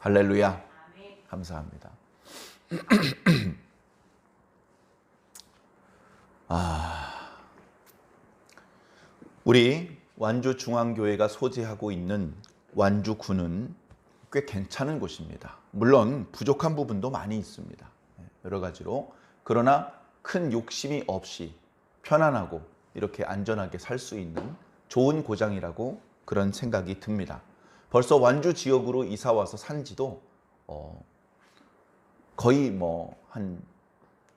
할렐루야. 감사합니다. 우리 완주중앙교회가 소재하고 있는 완주군은 꽤 괜찮은 곳입니다. 물론 부족한 부분도 많이 있습니다. 여러 가지로. 그러나 큰 욕심이 없이 편안하고 이렇게 안전하게 살 수 있는 좋은 고장이라고 그런 생각이 듭니다. 벌써 완주 지역으로 이사 와서 산 지도 거의 한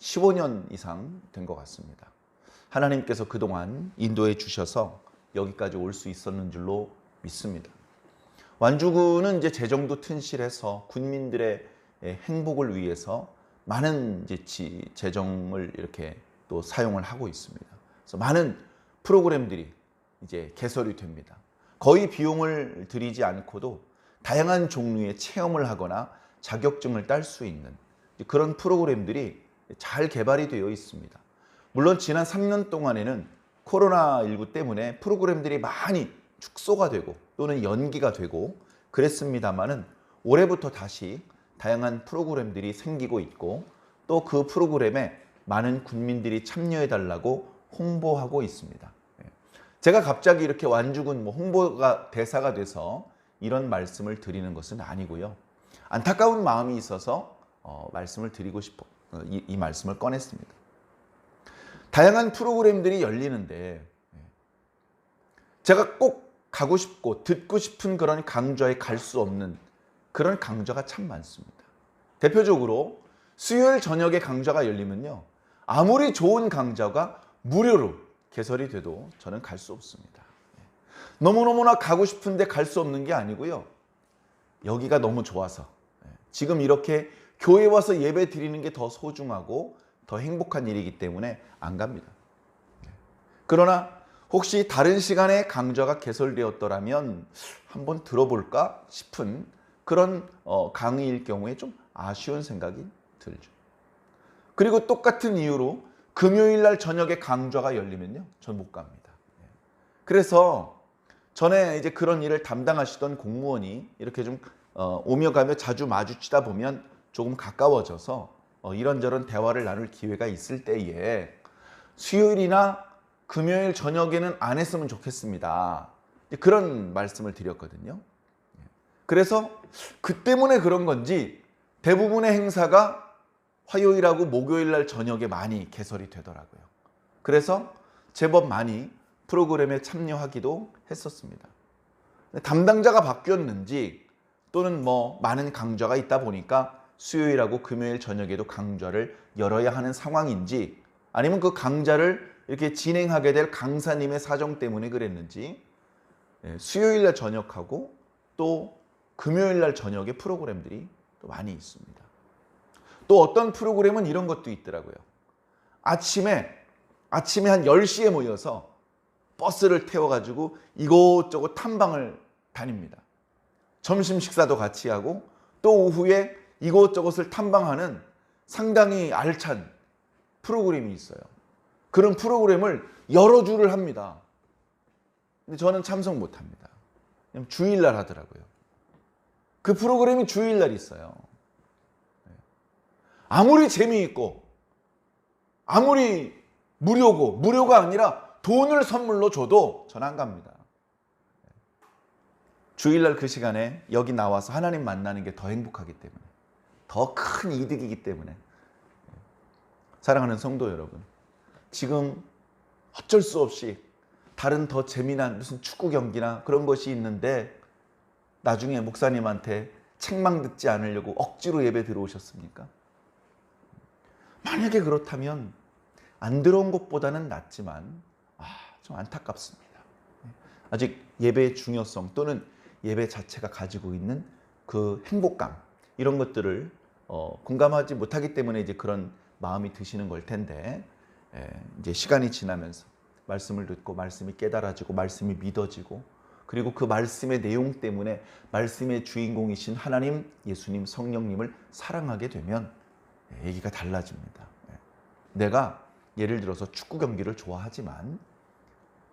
15년 이상 된 것 같습니다. 하나님께서 그동안 인도해 주셔서 여기까지 올 수 있었는 줄로 믿습니다. 완주군은 이제 재정도 튼실해서 군민들의 행복을 위해서 많은 재정을 이렇게 또 사용을 하고 있습니다. 그래서 많은 프로그램들이 이제 개설이 됩니다. 거의 비용을 들이지 않고도 다양한 종류의 체험을 하거나 자격증을 딸 수 있는 그런 프로그램들이 잘 개발이 되어 있습니다. 물론 지난 3년 동안에는 코로나19 때문에 프로그램들이 많이 축소가 되고 또는 연기가 되고 그랬습니다만은 올해부터 다시 다양한 프로그램들이 생기고 있고 또 그 프로그램에 많은 군민들이 참여해 달라고 홍보하고 있습니다. 제가 갑자기 이렇게 완주군 홍보가 대사가 돼서 이런 말씀을 드리는 것은 아니고요. 안타까운 마음이 있어서 말씀을 드리고 싶어 이 말씀을 꺼냈습니다. 다양한 프로그램들이 열리는데 제가 꼭 가고 싶고 듣고 싶은 그런 강좌에 갈 수 없는 그런 강좌가 참 많습니다. 대표적으로 수요일 저녁에 강좌가 열리면요. 아무리 좋은 강좌가 무료로 개설이 돼도 저는 갈 수 없습니다. 너무너무나 가고 싶은데 갈 수 없는 게 아니고요. 여기가 너무 좋아서 지금 이렇게 교회 와서 예배 드리는 게 더 소중하고 더 행복한 일이기 때문에 안 갑니다. 그러나 혹시 다른 시간에 강좌가 개설되었더라면 한번 들어볼까 싶은 그런 강의일 경우에 좀 아쉬운 생각이 들죠. 그리고 똑같은 이유로 금요일 날 저녁에 강좌가 열리면요. 전 못 갑니다. 그래서 전에 이제 그런 일을 담당하시던 공무원이 이렇게 좀 오며 가며 자주 마주치다 보면 조금 가까워져서 이런저런 대화를 나눌 기회가 있을 때에 수요일이나 금요일 저녁에는 안 했으면 좋겠습니다. 그런 말씀을 드렸거든요. 그래서 그 때문에 그런 건지 대부분의 행사가 화요일하고 목요일 날 저녁에 많이 개설이 되더라고요. 그래서 제법 많이 프로그램에 참여하기도 했었습니다. 담당자가 바뀌었는지 또는 많은 강좌가 있다 보니까 수요일하고 금요일 저녁에도 강좌를 열어야 하는 상황인지 아니면 그 강좌를 이렇게 진행하게 될 강사님의 사정 때문에 그랬는지 수요일 날 저녁하고 또 금요일 날 저녁에 프로그램들이 또 많이 있습니다. 또 어떤 프로그램은 이런 것도 있더라고요. 아침에 한 10시에 모여서 버스를 태워가지고 이곳저곳 탐방을 다닙니다. 점심 식사도 같이 하고 또 오후에 이곳저곳을 탐방하는 상당히 알찬 프로그램이 있어요. 그런 프로그램을 여러 주를 합니다. 근데 저는 참석 못합니다. 그냥 주일날 하더라고요. 그 프로그램이 주일날 있어요. 아무리 재미있고 아무리 무료가 아니라 돈을 선물로 줘도 저는 안 갑니다. 주일날 그 시간에 여기 나와서 하나님 만나는 게 더 행복하기 때문에 더 큰 이득이기 때문에 사랑하는 성도 여러분, 지금 어쩔 수 없이 다른 더 재미난 무슨 축구 경기나 그런 것이 있는데 나중에 목사님한테 책망 듣지 않으려고 억지로 예배 들어오셨습니까? 만약에 그렇다면 안 들어온 것보다는 낫지만 좀 안타깝습니다. 아직 예배의 중요성 또는 예배 자체가 가지고 있는 그 행복감 이런 것들을 공감하지 못하기 때문에 이제 그런 마음이 드시는 걸 텐데 이제 시간이 지나면서 말씀을 듣고 말씀이 깨달아지고 말씀이 믿어지고 그리고 그 말씀의 내용 때문에 말씀의 주인공이신 하나님, 예수님, 성령님을 사랑하게 되면 얘기가 달라집니다. 내가 예를 들어서 축구 경기를 좋아하지만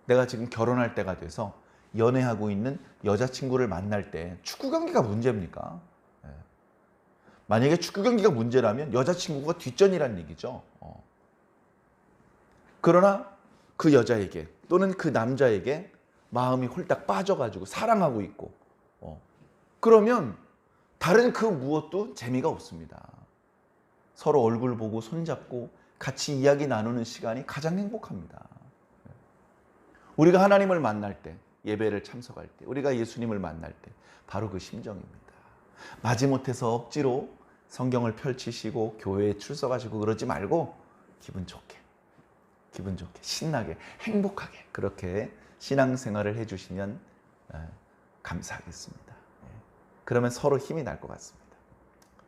내가 지금 결혼할 때가 돼서 연애하고 있는 여자친구를 만날 때 축구 경기가 문제입니까? 만약에 축구 경기가 문제라면 여자친구가 뒷전이란 얘기죠. 그러나 그 여자에게 또는 그 남자에게 마음이 홀딱 빠져가지고 사랑하고 있고 그러면 다른 그 무엇도 재미가 없습니다. 서로 얼굴 보고 손잡고 같이 이야기 나누는 시간이 가장 행복합니다. 우리가 하나님을 만날 때, 예배를 참석할 때, 우리가 예수님을 만날 때 바로 그 심정입니다. 마지못해서 억지로 성경을 펼치시고 교회에 출석하시고 그러지 말고 기분 좋게 신나게 행복하게 그렇게 신앙생활을 해주시면 감사하겠습니다. 그러면 서로 힘이 날 것 같습니다.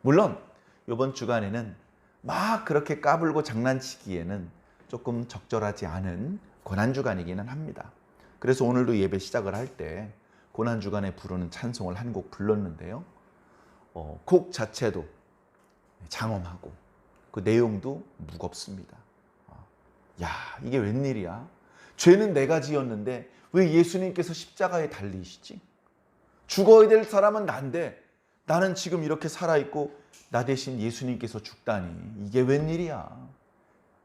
물론 이번 주간에는 막 그렇게 까불고 장난치기에는 조금 적절하지 않은 고난주간이기는 합니다. 그래서 오늘도 예배 시작을 할 때 고난주간에 부르는 찬송을 한 곡 불렀는데요. 곡 자체도 장엄하고 그 내용도 무겁습니다. 야, 이게 웬일이야? 죄는 내가 지었는데 왜 예수님께서 십자가에 달리시지? 죽어야 될 사람은 난데 나는 지금 이렇게 살아있고 나 대신 예수님께서 죽다니 이게 웬일이야?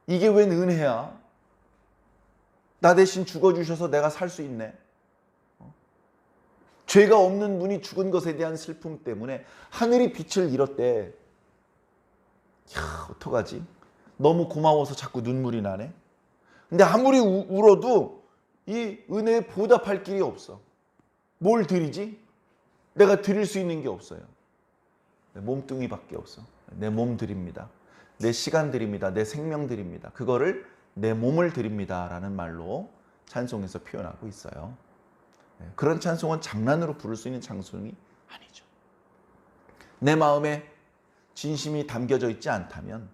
이게 웬 은혜야? 나 대신 죽어주셔서 내가 살 수 있네. 죄가 없는 분이 죽은 것에 대한 슬픔 때문에 하늘이 빛을 잃었대. 야, 어떡하지? 너무 고마워서 자꾸 눈물이 나네. 근데 아무리 울어도 이 은혜에 보답할 길이 없어. 뭘 드리지? 내가 드릴 수 있는 게 없어요. 내 몸뚱이밖에 없어. 내 몸 드립니다. 내 시간 드립니다. 내 생명 드립니다. 그거를 내 몸을 드립니다 라는 말로 찬송에서 표현하고 있어요. 그런 찬송은 장난으로 부를 수 있는 찬송이 아니죠. 내 마음에 진심이 담겨져 있지 않다면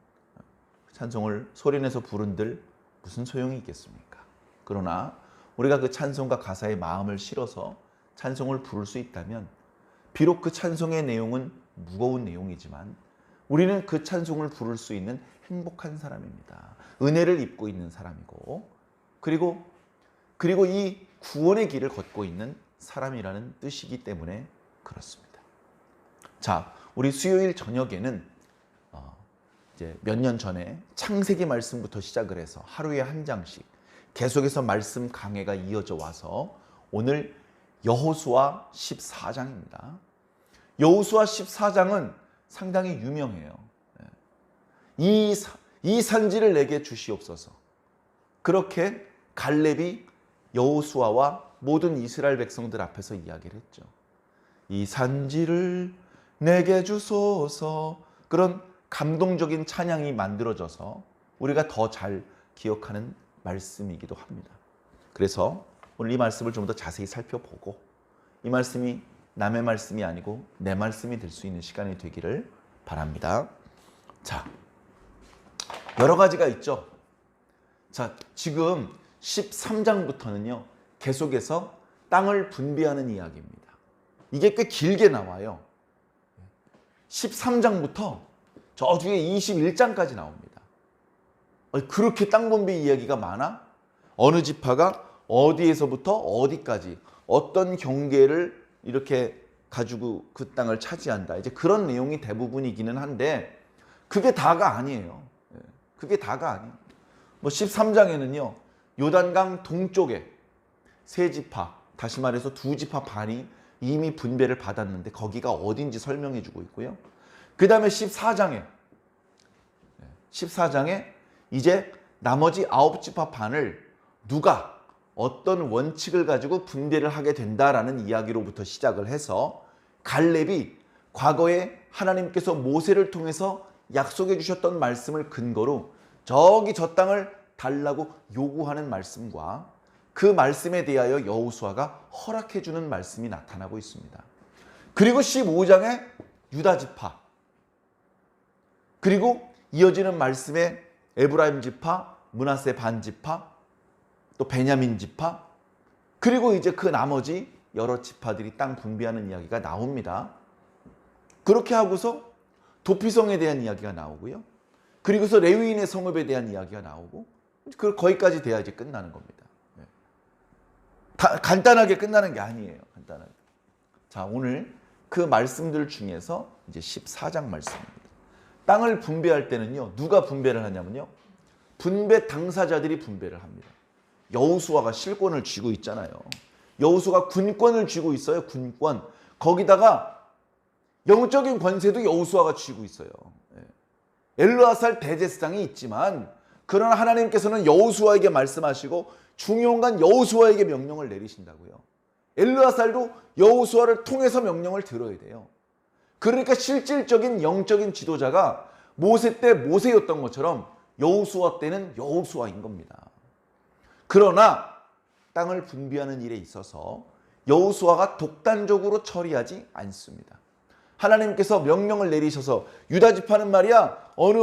찬송을 소리내서 부른들 무슨 소용이 있겠습니까? 그러나 우리가 그 찬송과 가사에 마음을 실어서 찬송을 부를 수 있다면 비록 그 찬송의 내용은 무거운 내용이지만 우리는 그 찬송을 부를 수 있는 행복한 사람입니다. 은혜를 입고 있는 사람이고 그리고 이 구원의 길을 걷고 있는 사람이라는 뜻이기 때문에 그렇습니다. 자, 우리 수요일 저녁에는 이제 몇 년 전에 창세기 말씀부터 시작을 해서 하루에 한 장씩 계속해서 말씀 강해가 이어져 와서 오늘 여호수아 14장입니다. 여호수아 14장은 상당히 유명해요. 이 산지를 내게 주시옵소서. 그렇게 갈렙이 여호수아와 모든 이스라엘 백성들 앞에서 이야기를 했죠. 이 산지를 내게 주소서. 그런 감동적인 찬양이 만들어져서 우리가 더 잘 기억하는 말씀이기도 합니다. 그래서 오늘 이 말씀을 좀 더 자세히 살펴보고 이 말씀이 남의 말씀이 아니고 내 말씀이 될 수 있는 시간이 되기를 바랍니다. 자, 여러 가지가 있죠. 자, 지금 13장부터는요 계속해서 땅을 분배하는 이야기입니다. 이게 꽤 길게 나와요. 13장부터 저 뒤에 21장까지 나옵니다. 그렇게 땅 분배 이야기가 많아? 어느 지파가 어디에서부터 어디까지 어떤 경계를 이렇게 가지고 그 땅을 차지한다. 이제 그런 내용이 대부분이기는 한데 그게 다가 아니에요. 그게 다가 아니에요. 13장에는요. 요단강 동쪽에 세 지파, 다시 말해서 두 지파 반이 이미 분배를 받았는데 거기가 어딘지 설명해 주고 있고요. 그 다음에 14장에 이제 나머지 9지파 반을 누가 어떤 원칙을 가지고 분배를 하게 된다라는 이야기로부터 시작을 해서 갈렙이 과거에 하나님께서 모세를 통해서 약속해 주셨던 말씀을 근거로 저기 저 땅을 달라고 요구하는 말씀과 그 말씀에 대하여 여호수아가 허락해 주는 말씀이 나타나고 있습니다. 그리고 15장에 유다 지파, 그리고 이어지는 말씀에 에브라임 지파, 므낫세 반 지파, 또 베냐민 지파, 그리고 이제 그 나머지 여러 지파들이 땅 분배하는 이야기가 나옵니다. 그렇게 하고서 도피성에 대한 이야기가 나오고요. 그리고서 레위인의 성읍에 대한 이야기가 나오고 거기까지 돼야 이제 끝나는 겁니다. 간단하게 끝나는 게 아니에요. 간단하게. 자, 오늘 그 말씀들 중에서 이제 14장 말씀입니다. 땅을 분배할 때는요, 누가 분배를 하냐면요, 분배 당사자들이 분배를 합니다. 여호수아가 실권을 쥐고 있잖아요. 여호수아가 군권을 쥐고 있어요. 군권. 거기다가 영적인 권세도 여호수아가 쥐고 있어요. 엘르아살 대제사장이 있지만 그러나 하나님께서는 여호수아에게 말씀하시고 중요한 건 여호수아에게 명령을 내리신다고요. 엘르아살도 여호수아를 통해서 명령을 들어야 돼요. 그러니까 실질적인 영적인 지도자가 모세 때 모세였던 것처럼 여호수아 때는 여호수아인 겁니다. 그러나 땅을 분배하는 일에 있어서 여호수아가 독단적으로 처리하지 않습니다. 하나님께서 명령을 내리셔서 유다 지파는 말이야 어느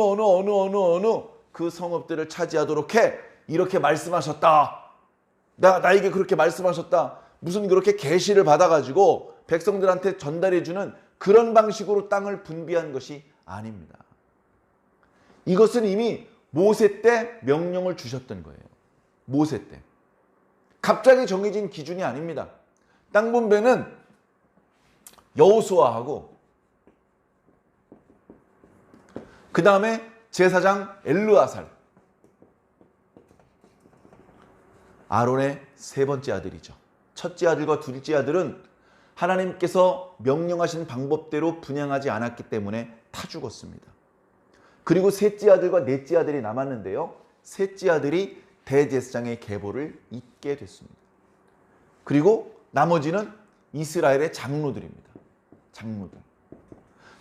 그 성읍들을 차지하도록 해 이렇게 말씀하셨다. 나에게 그렇게 말씀하셨다. 무슨 그렇게 계시를 받아가지고 백성들한테 전달해주는 그런 방식으로 땅을 분배한 것이 아닙니다. 이것은 이미 모세 때 명령을 주셨던 거예요. 모세 때. 갑자기 정해진 기준이 아닙니다. 땅 분배는 여호수아하고 그 다음에 제사장 엘르아살, 아론의 세 번째 아들이죠. 첫째 아들과 둘째 아들은 하나님께서 명령하신 방법대로 분양하지 않았기 때문에 다 죽었습니다. 그리고 셋째 아들과 넷째 아들이 남았는데요. 셋째 아들이 대제사장의 계보를 잇게 됐습니다. 그리고 나머지는 이스라엘의 장로들입니다. 장로들.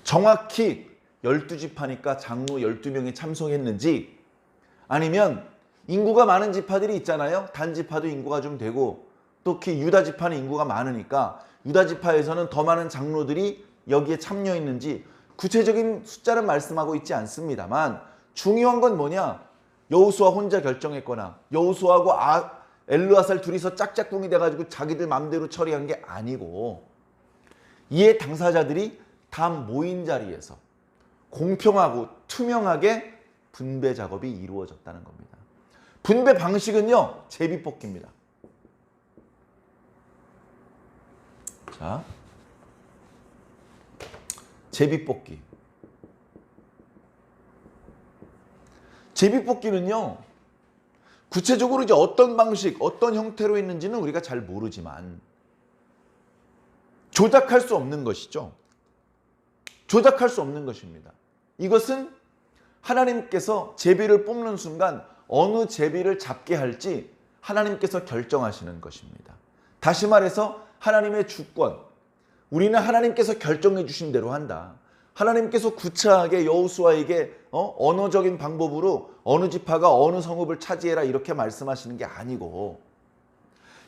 정확히 12지파니까 장로 12명이 참석했는지 아니면 인구가 많은 지파들이 있잖아요. 단지파도 인구가 좀 되고 특히 유다 지파는 인구가 많으니까 유다 지파에서는 더 많은 장로들이 여기에 참여했는지 구체적인 숫자는 말씀하고 있지 않습니다만 중요한 건 뭐냐? 여호수아 혼자 결정했거나 여호수아하고 엘르아살 둘이서 짝짝꿍이 돼가지고 자기들 맘대로 처리한 게 아니고 이에 당사자들이 다 모인 자리에서 공평하고 투명하게 분배 작업이 이루어졌다는 겁니다. 분배 방식은요, 제비뽑기입니다. 자, 제비뽑기. 제비뽑기는요, 구체적으로 이제 어떤 방식, 어떤 형태로 했는지는 우리가 잘 모르지만 조작할 수 없는 것이죠. 조작할 수 없는 것입니다. 이것은 하나님께서 제비를 뽑는 순간 어느 제비를 잡게 할지 하나님께서 결정하시는 것입니다. 다시 말해서 하나님의 주권, 우리는 하나님께서 결정해 주신 대로 한다. 하나님께서 구차하게 여호수아에게 언어적인 방법으로 어느 지파가 어느 성읍을 차지해라 이렇게 말씀하시는 게 아니고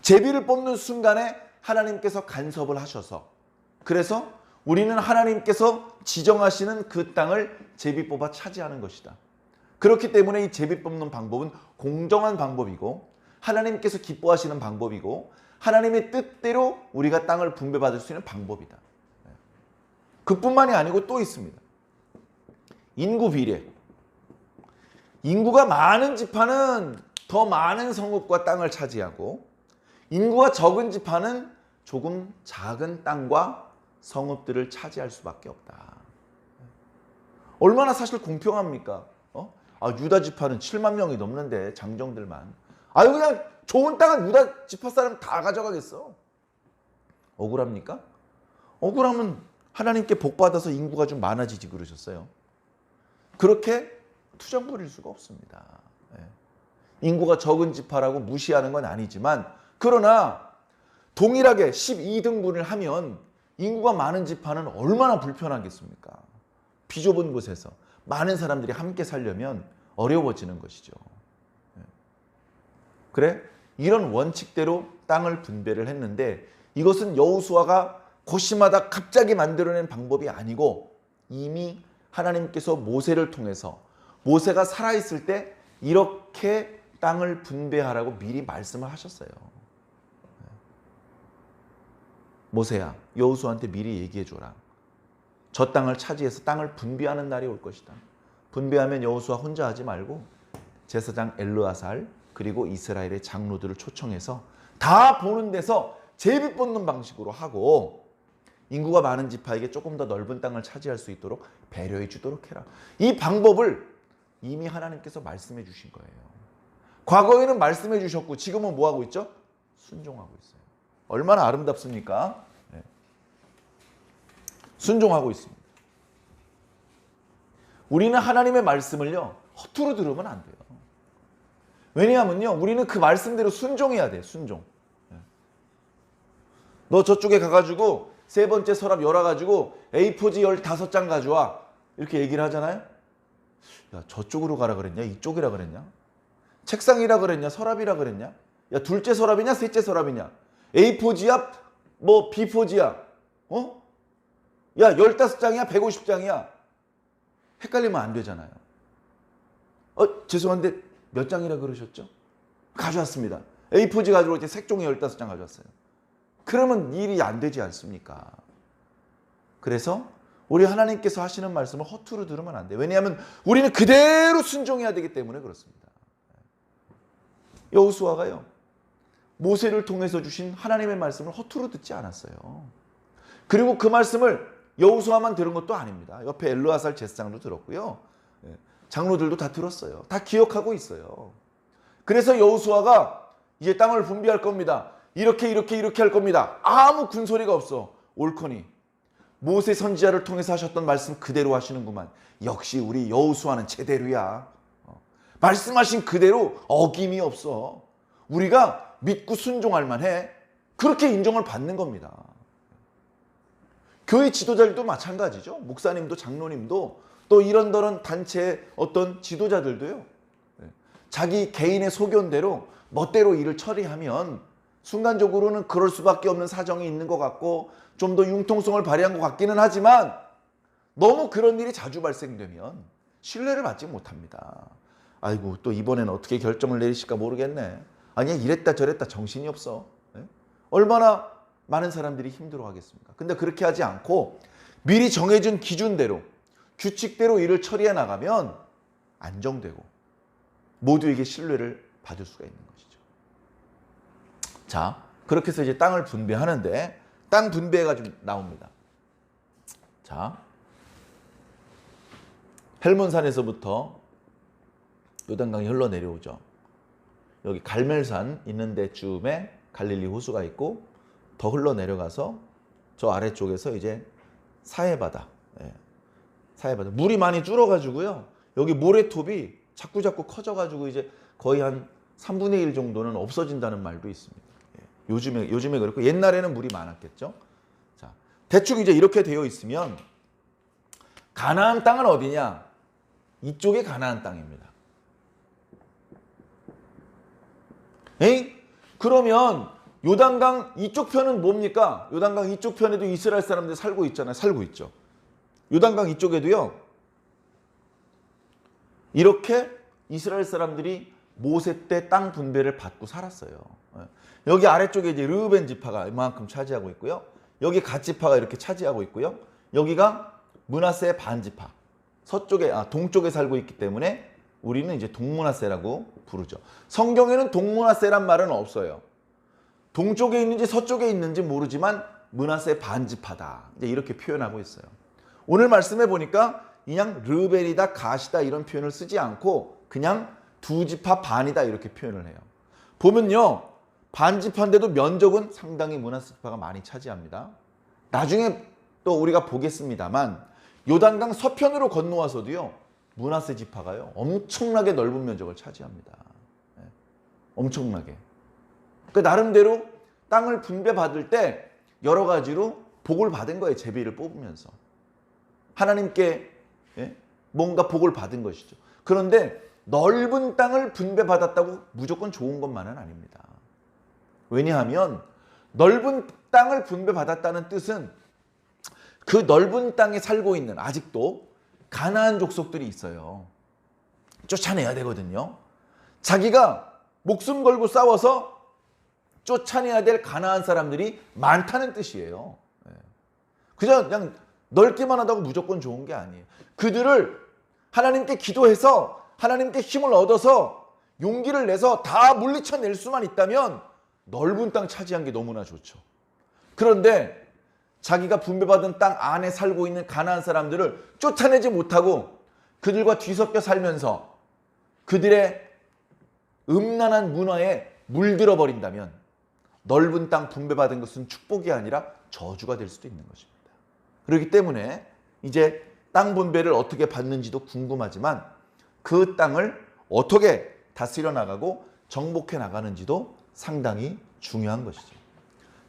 제비를 뽑는 순간에 하나님께서 간섭을 하셔서 그래서 우리는 하나님께서 지정하시는 그 땅을 제비 뽑아 차지하는 것이다. 그렇기 때문에 이 제비 뽑는 방법은 공정한 방법이고 하나님께서 기뻐하시는 방법이고 하나님의 뜻대로 우리가 땅을 분배받을 수 있는 방법이다. 그뿐만이 아니고 또 있습니다. 인구 비례. 인구가 많은 지파는 더 많은 성읍과 땅을 차지하고 인구가 적은 지파는 조금 작은 땅과 성읍들을 차지할 수밖에 없다. 얼마나 사실 공평합니까? 유다 지파는 7만 명이 넘는데 장정들만. 그냥 좋은 땅은 유다 지파 사람 다 가져가겠어. 억울합니까? 억울하면 하나님께 복 받아서 인구가 좀 많아지지 그러셨어요. 그렇게 투정 부릴 수가 없습니다. 인구가 적은 지파라고 무시하는 건 아니지만 그러나 동일하게 12등분을 하면 인구가 많은 지파는 얼마나 불편하겠습니까? 비좁은 곳에서 많은 사람들이 함께 살려면 어려워지는 것이죠. 그래? 이런 원칙대로 땅을 분배를 했는데 이것은 여호수아가 고심하다 갑자기 만들어낸 방법이 아니고 이미 하나님께서 모세를 통해서 모세가 살아있을 때 이렇게 땅을 분배하라고 미리 말씀을 하셨어요. 모세야, 여호수아한테 미리 얘기해줘라. 저 땅을 차지해서 땅을 분배하는 날이 올 것이다. 분배하면 여호수아 혼자 하지 말고 제사장 엘르아살 그리고 이스라엘의 장로들을 초청해서 다 보는 데서 제비 뽑는 방식으로 하고 인구가 많은 지파에게 조금 더 넓은 땅을 차지할 수 있도록 배려해 주도록 해라. 이 방법을 이미 하나님께서 말씀해 주신 거예요. 과거에는 말씀해 주셨고 지금은 뭐 하고 있죠? 순종하고 있어요. 얼마나 아름답습니까? 네. 순종하고 있습니다. 우리는 하나님의 말씀을요 허투루 들으면 안 돼요. 왜냐하면요 우리는 그 말씀대로 순종해야 돼요. 순종. 너 저쪽에 가가지고 세 번째 서랍 열어가지고 A4지 15장 가져와 이렇게 얘기를 하잖아요. 야 저쪽으로 가라 그랬냐? 이쪽이라 그랬냐? 책상이라 그랬냐? 서랍이라 그랬냐? 야 둘째 서랍이냐? 셋째 서랍이냐? A4지야? 뭐 B4지야? 어? 야 15장이야? 150장이야? 헷갈리면 안 되잖아요. 죄송한데 몇 장이라 그러셨죠? 가져왔습니다. A4지 가지고 올 때 색종이 15장 가져왔어요. 그러면 일이 안 되지 않습니까? 그래서 우리 하나님께서 하시는 말씀을 허투루 들으면 안 돼요. 왜냐하면 우리는 그대로 순종해야 되기 때문에 그렇습니다. 여호수아가요 모세를 통해서 주신 하나님의 말씀을 허투루 듣지 않았어요. 그리고 그 말씀을 여호수아만 들은 것도 아닙니다. 옆에 엘르아살 제사장도 들었고요. 장로들도 다 들었어요. 다 기억하고 있어요. 그래서 여호수아가 이제 땅을 분배할 겁니다. 이렇게 할 겁니다. 아무 군소리가 없어. 옳거니 모세 선지자를 통해서 하셨던 말씀 그대로 하시는구만. 역시 우리 여호수아는 제대로야. 말씀하신 그대로 어김이 없어. 우리가 믿고 순종할 만해. 그렇게 인정을 받는 겁니다. 교회 지도자들도 마찬가지죠. 목사님도 장로님도 또 이런저런 단체의 어떤 지도자들도요. 자기 개인의 소견대로 멋대로 일을 처리하면 순간적으로는 그럴 수밖에 없는 사정이 있는 것 같고 좀 더 융통성을 발휘한 것 같기는 하지만 너무 그런 일이 자주 발생되면 신뢰를 받지 못합니다. 아이고 또 이번에는 어떻게 결정을 내리실까 모르겠네. 아니야 이랬다 저랬다 정신이 없어. 얼마나 많은 사람들이 힘들어하겠습니까? 근데 그렇게 하지 않고 미리 정해진 기준대로 규칙대로 일을 처리해 나가면 안정되고 모두에게 신뢰를 받을 수가 있는 것이죠. 자, 그렇게 해서 이제 땅을 분배하는데 땅 분배가 좀 나옵니다. 자, 헬몬산에서부터 요단강이 흘러내려오죠. 여기 갈멜산 있는 데쯤에 갈릴리 호수가 있고 더 흘러내려가서 저 아래쪽에서 이제 사해바다, 사해바다 물이 많이 줄어가지고요. 여기 모래톱이 자꾸 커져가지고 이제 거의 한 3분의 1 정도는 없어진다는 말도 있습니다. 요즘에 그렇고 옛날에는 물이 많았겠죠. 자, 대충 이제 이렇게 되어 있으면 가나안 땅은 어디냐? 이쪽에 가나안 땅입니다. 그러면 요단강 이쪽 편은 뭡니까? 요단강 이쪽 편에도 이스라엘 사람들 살고 있잖아요. 살고 있죠. 요단강 이쪽에도요. 이렇게 이스라엘 사람들이 모세 때 땅 분배를 받고 살았어요. 여기 아래쪽에 이제 르우벤 지파가 이만큼 차지하고 있고요. 여기 갓 지파가 이렇게 차지하고 있고요. 여기가 므낫세의 반 지파. 동쪽에 살고 있기 때문에 우리는 이제 동므낫세라고 부르죠. 성경에는 동므낫세란 말은 없어요. 동쪽에 있는지 서쪽에 있는지 모르지만 므낫세 반 지파다. 이제 이렇게 표현하고 있어요. 오늘 말씀해 보니까 그냥 르벤이다, 갓이다 이런 표현을 쓰지 않고 그냥 두 지파 반이다 이렇게 표현을 해요. 보면요. 반 지파인데도 면적은 상당히 므낫세 지파가 많이 차지합니다. 나중에 또 우리가 보겠습니다만 요단강 서편으로 건너와서도요. 므낫세 지파가요. 엄청나게 넓은 면적을 차지합니다. 엄청나게. 그 나름대로 땅을 분배받을 때 여러 가지로 복을 받은 거예요. 제비를 뽑으면서. 하나님께 뭔가 복을 받은 것이죠. 그런데 넓은 땅을 분배받았다고 무조건 좋은 것만은 아닙니다. 왜냐하면 넓은 땅을 분배받았다는 뜻은 그 넓은 땅에 살고 있는 아직도 가나안 족속들이 있어요. 쫓아내야 되거든요. 자기가 목숨 걸고 싸워서 쫓아내야 될 가나안 사람들이 많다는 뜻이에요. 그냥 넓기만 하다고 무조건 좋은 게 아니에요. 그들을 하나님께 기도해서 하나님께 힘을 얻어서 용기를 내서 다 물리쳐낼 수만 있다면 넓은 땅 차지한 게 너무나 좋죠. 그런데 자기가 분배받은 땅 안에 살고 있는 가나안 사람들을 쫓아내지 못하고 그들과 뒤섞여 살면서 그들의 음란한 문화에 물들어 버린다면 넓은 땅 분배받은 것은 축복이 아니라 저주가 될 수도 있는 것입니다. 그렇기 때문에 이제 땅 분배를 어떻게 받는지도 궁금하지만 그 땅을 어떻게 다스려 나가고 정복해 나가는지도 상당히 중요한 것이죠.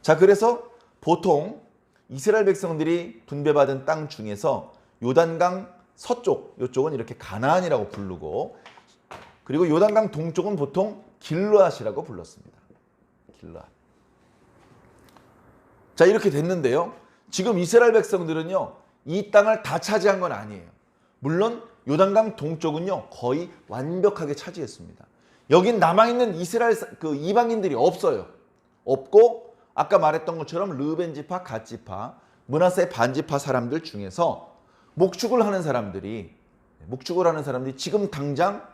자, 그래서 보통 이스라엘 백성들이 분배받은 땅 중에서 요단강 서쪽, 이쪽은 이렇게 가나안이라고 부르고, 그리고 요단강 동쪽은 보통 길르앗이라고 불렀습니다. 길르앗. 자, 이렇게 됐는데요. 지금 이스라엘 백성들은요, 이 땅을 다 차지한 건 아니에요. 물론 요단강 동쪽은요, 거의 완벽하게 차지했습니다. 여긴 남아있는 이스라엘 이방인들이 없어요. 없고 아까 말했던 것처럼 르벤 지파, 갓 지파, 므낫세 반 지파 사람들 중에서 목축을 하는 사람들이 지금 당장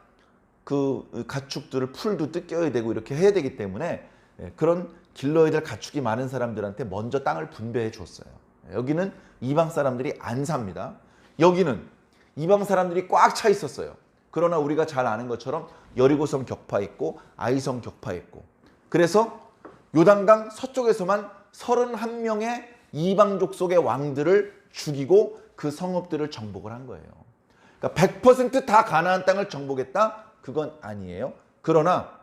그 가축들을 풀도 뜯겨야 되고 이렇게 해야 되기 때문에 그런 길러야 될 가축이 많은 사람들한테 먼저 땅을 분배해 줬어요. 여기는 이방 사람들이 안 삽니다. 여기는 이방 사람들이 꽉 차 있었어요. 그러나 우리가 잘 아는 것처럼 여리고성 격파했고 아이성 격파했고, 그래서 요단강 서쪽에서만 31명의 이방 족속의 왕들을 죽이고 그 성읍들을 정복을 한 거예요. 그러니까 100% 다 가나안 땅을 정복했다? 그건 아니에요. 그러나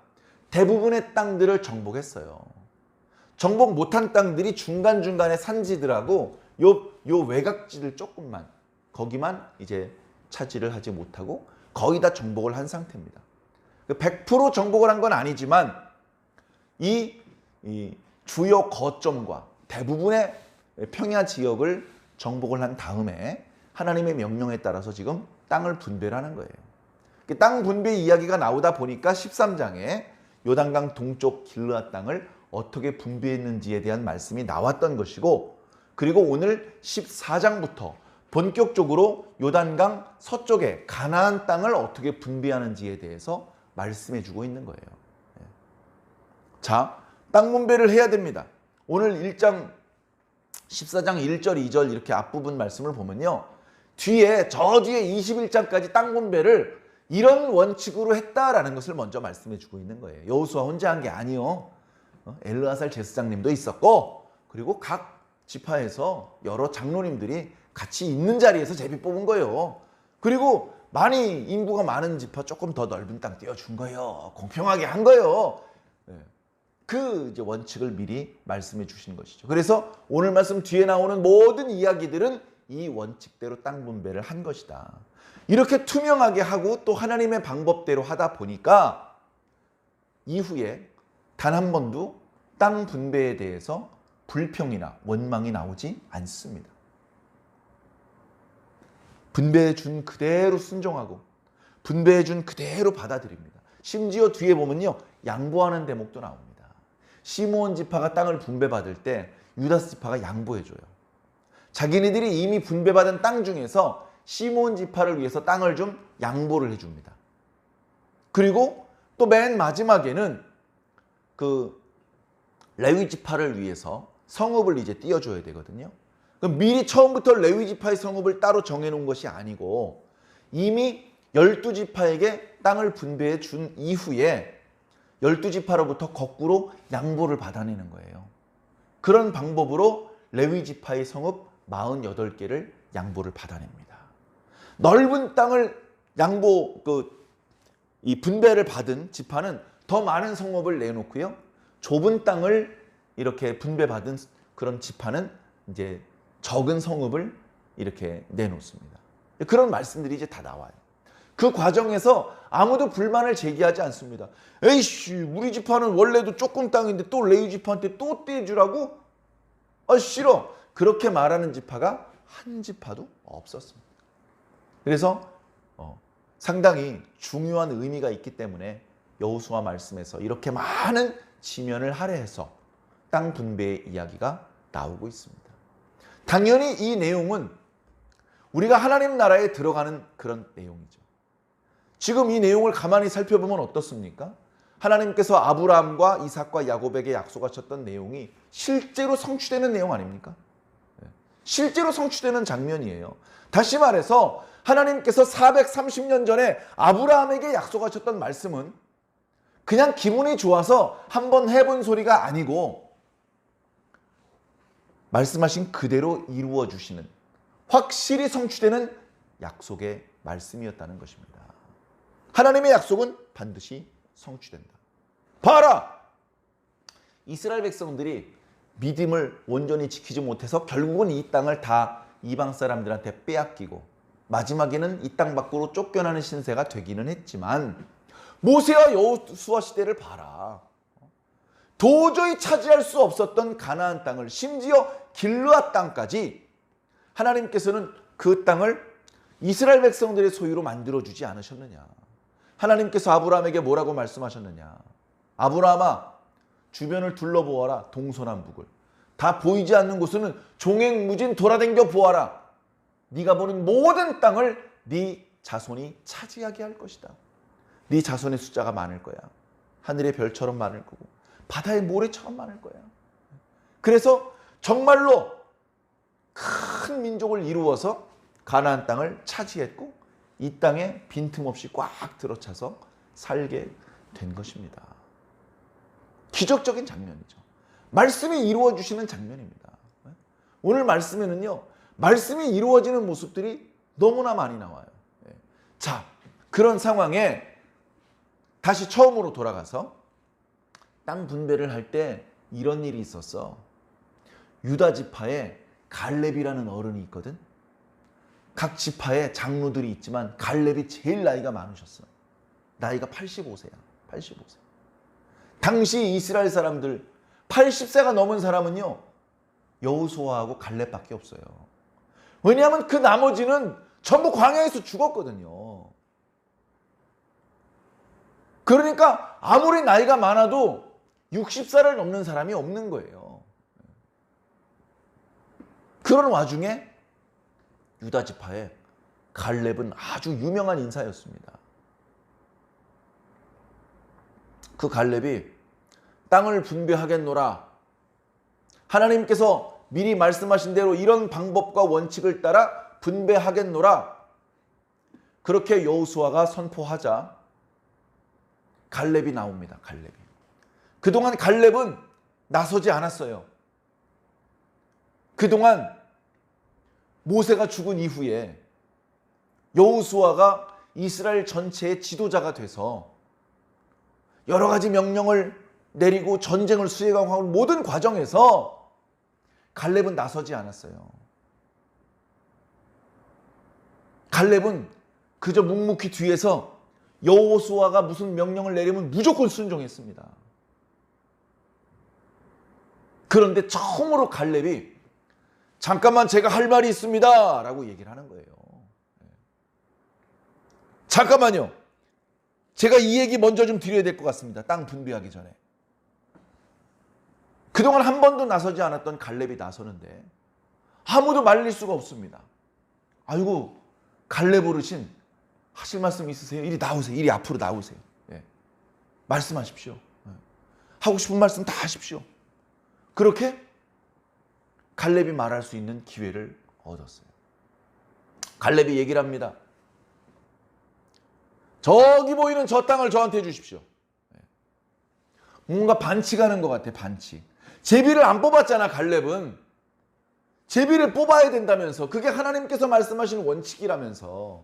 대부분의 땅들을 정복했어요. 정복 못한 땅들이 중간중간의 산지들하고 요 외곽지들 조금만, 거기만 이제 차지를 하지 못하고 거의 다 정복을 한 상태입니다. 100% 정복을 한 건 아니지만 이 주요 거점과 대부분의 평야 지역을 정복을 한 다음에 하나님의 명령에 따라서 지금 땅을 분배를 하는 거예요. 땅 분배 이야기가 나오다 보니까 13장에 요단강 동쪽 길르앗 땅을 어떻게 분배했는지에 대한 말씀이 나왔던 것이고, 그리고 오늘 14장부터 본격적으로 요단강 서쪽에 가나안 땅을 어떻게 분배하는지에 대해서 말씀해 주고 있는 거예요. 자, 땅 분배를 해야 됩니다. 오늘 1장 14장 1절 2절 이렇게 앞부분 말씀을 보면요, 저 뒤에 21장까지 땅 분배를 이런 원칙으로 했다라는 것을 먼저 말씀해 주고 있는 거예요. 여호수아 혼자 한 게 아니요. 엘르아살 제사장님도 있었고, 그리고 각 지파에서 여러 장로님들이 같이 있는 자리에서 제비 뽑은 거예요. 그리고 많이 인구가 많은 지파 조금 더 넓은 땅 띄워준 거예요. 공평하게 한 거예요. 그 이제 원칙을 미리 말씀해 주신 것이죠. 그래서 오늘 말씀 뒤에 나오는 모든 이야기들은 이 원칙대로 땅 분배를 한 것이다. 이렇게 투명하게 하고 또 하나님의 방법대로 하다 보니까 이후에 단 한 번도 땅 분배에 대해서 불평이나 원망이 나오지 않습니다. 분배해 준 그대로 순종하고 분배해 준 그대로 받아들입니다. 심지어 뒤에 보면요, 양보하는 대목도 나옵니다. 시므온 지파가 땅을 분배받을 때 유다스 지파가 양보해줘요. 자기네들이 이미 분배받은 땅 중에서 시므온 지파를 위해서 땅을 좀 양보를 해줍니다. 그리고 또 맨 마지막에는 그 레위 지파를 위해서 성읍을 이제 띄워줘야 되거든요. 그럼 미리 처음부터 레위 지파의 성읍을 따로 정해놓은 것이 아니고 이미 12지파에게 땅을 분배해 준 이후에 12지파로부터 거꾸로 양보를 받아내는 거예요. 그런 방법으로 레위 지파의 성읍 48개를 양보를 받아냅니다. 넓은 땅을 이 분배를 받은 지파는 더 많은 성읍을 내놓고요. 좁은 땅을 이렇게 분배받은 그런 지파는 이제 적은 성읍을 이렇게 내놓습니다. 그런 말씀들이 이제 다 나와요. 그 과정에서 아무도 불만을 제기하지 않습니다. 에이씨, 우리 지파는 원래도 조금 땅인데 또 레위 지파한테 또 떼주라고? 싫어. 그렇게 말하는 지파가 한 지파도 없었습니다. 그래서 상당히 중요한 의미가 있기 때문에 여호수아 말씀에서 이렇게 많은 지면을 할애해서 땅 분배의 이야기가 나오고 있습니다. 당연히 이 내용은 우리가 하나님 나라에 들어가는 그런 내용이죠. 지금 이 내용을 가만히 살펴보면 어떻습니까? 하나님께서 아브라함과 이삭과 야곱에게 약속하셨던 내용이 실제로 성취되는 내용 아닙니까? 실제로 성취되는 장면이에요. 다시 말해서 하나님께서 430년 전에 아브라함에게 약속하셨던 말씀은 그냥 기분이 좋아서 한번 해본 소리가 아니고 말씀하신 그대로 이루어 주시는, 확실히 성취되는 약속의 말씀이었다는 것입니다. 하나님의 약속은 반드시 성취된다. 봐라! 이스라엘 백성들이 믿음을 온전히 지키지 못해서 결국은 이 땅을 다 이방 사람들한테 빼앗기고 마지막에는 이 땅 밖으로 쫓겨나는 신세가 되기는 했지만 모세와 여호수아 시대를 봐라. 도저히 차지할 수 없었던 가나안 땅을, 심지어 길르앗 땅까지 하나님께서는 그 땅을 이스라엘 백성들의 소유로 만들어주지 않으셨느냐. 하나님께서 아브라함에게 뭐라고 말씀하셨느냐. 아브라함아, 주변을 둘러보아라. 동서남북을 다 보이지 않는 곳은 종횡무진 돌아다녀 보아라. 네가 보는 모든 땅을 네 자손이 차지하게 할 것이다. 네 자손의 숫자가 많을 거야. 하늘의 별처럼 많을 거고 바다의 모래처럼 많을 거야. 그래서 정말로 큰 민족을 이루어서 가나안 땅을 차지했고 이 땅에 빈틈없이 꽉 들어차서 살게 된 것입니다. 기적적인 장면이죠. 말씀이 이루어지시는 장면입니다. 오늘 말씀에는요, 말씀이 이루어지는 모습들이 너무나 많이 나와요. 자, 그런 상황에 다시 처음으로 돌아가서 땅 분배를 할 때 이런 일이 있었어. 유다 지파에 갈렙이라는 어른이 있거든. 각 지파에 장로들이 있지만 갈렙이 제일 나이가 많으셨어. 나이가 85세야. 85세. 당시 이스라엘 사람들 80세가 넘은 사람은요, 여호수아하고 갈렙밖에 없어요. 왜냐하면 그 나머지는 전부 광야에서 죽었거든요. 그러니까 아무리 나이가 많아도 60살을 넘는 사람이 없는 거예요. 그런 와중에 유다 지파에 갈렙은 아주 유명한 인사였습니다. 그 갈렙이 땅을 분배하겠노라. 하나님께서 미리 말씀하신 대로 이런 방법과 원칙을 따라 분배하겠노라. 그렇게 여호수아가 선포하자 갈렙이 나옵니다. 갈렙이. 그동안 갈렙은 나서지 않았어요. 그동안 모세가 죽은 이후에 여호수아가 이스라엘 전체의 지도자가 돼서 여러 가지 명령을 내리고 전쟁을 수행하고 하는 모든 과정에서 갈렙은 나서지 않았어요. 갈렙은 그저 묵묵히 뒤에서 여호수아가 무슨 명령을 내리면 무조건 순종했습니다. 그런데 처음으로 갈렙이 잠깐만 제가 할 말이 있습니다 라고 얘기를 하는 거예요. 잠깐만요. 제가 이 얘기 먼저 좀 드려야 될 것 같습니다. 땅 분배하기 전에. 그동안 한 번도 나서지 않았던 갈렙이 나서는데 아무도 말릴 수가 없습니다. 아이고, 갈렙 어르신 하실 말씀 있으세요? 이리 나오세요. 이리 앞으로 나오세요. 예. 말씀하십시오. 예. 하고 싶은 말씀 다 하십시오. 그렇게 갈렙이 말할 수 있는 기회를 얻었어요. 갈렙이 얘기를 합니다. 저기 보이는 저 땅을 저한테 주십시오. 뭔가 반칙하는 것 같아. 반칙. 제비를 안 뽑았잖아. 갈렙은. 제비를 뽑아야 된다면서. 그게 하나님께서 말씀하시는 원칙이라면서.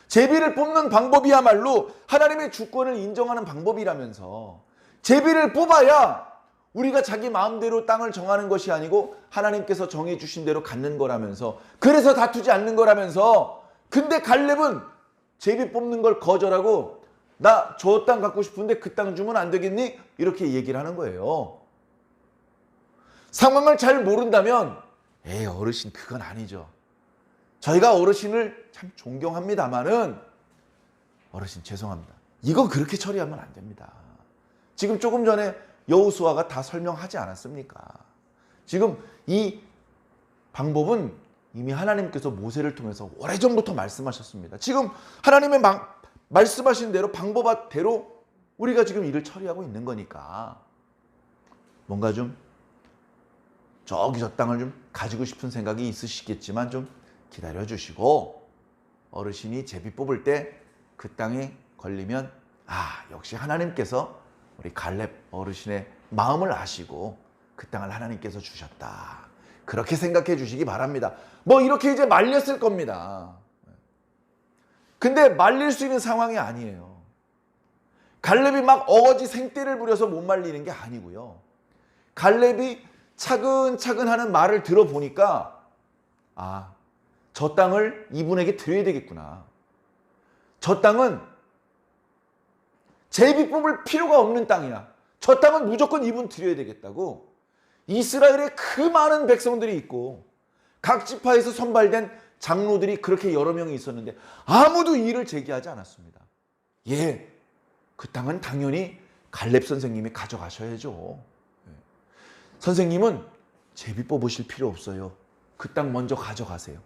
제비를 뽑는 방법이야말로 하나님의 주권을 인정하는 방법이라면서. 제비를 뽑아야 우리가 자기 마음대로 땅을 정하는 것이 아니고 하나님께서 정해 주신 대로 갖는 거라면서. 그래서 다투지 않는 거라면서. 근데 갈렙은 제비 뽑는 걸 거절하고 나 저 땅 갖고 싶은데 그 땅 주면 안 되겠니? 이렇게 얘기를 하는 거예요. 상황을 잘 모른다면 에이 어르신 그건 아니죠. 저희가 어르신을 참 존경합니다마는 어르신 죄송합니다. 이거 그렇게 처리하면 안 됩니다. 지금 조금 전에 여호수아가 다 설명하지 않았습니까? 지금 이 방법은 이미 하나님께서 모세를 통해서 오래전부터 말씀하셨습니다. 지금 하나님의 말씀하신 대로 방법대로 우리가 지금 일을 처리하고 있는 거니까 뭔가 좀 저기 저 땅을 좀 가지고 싶은 생각이 있으시겠지만 좀 기다려 주시고 어르신이 제비 뽑을 때 그 땅에 걸리면 역시 하나님께서 우리 갈렙 어르신의 마음을 아시고 그 땅을 하나님께서 주셨다. 그렇게 생각해 주시기 바랍니다. 뭐 이렇게 이제 말렸을 겁니다. 근데 말릴 수 있는 상황이 아니에요. 갈렙이 막 어거지 생떼를 부려서 못 말리는 게 아니고요. 갈렙이 차근차근 하는 말을 들어보니까 저 땅을 이분에게 드려야 되겠구나. 저 땅은 제비 뽑을 필요가 없는 땅이야. 저 땅은 무조건 이분 드려야 되겠다고 이스라엘에 그 많은 백성들이 있고 각 지파에서 선발된 장로들이 그렇게 여러 명이 있었는데 아무도 이의를 제기하지 않았습니다. 그 땅은 당연히 갈렙 선생님이 가져가셔야죠. 선생님은 제비 뽑으실 필요 없어요. 그 땅 먼저 가져가세요.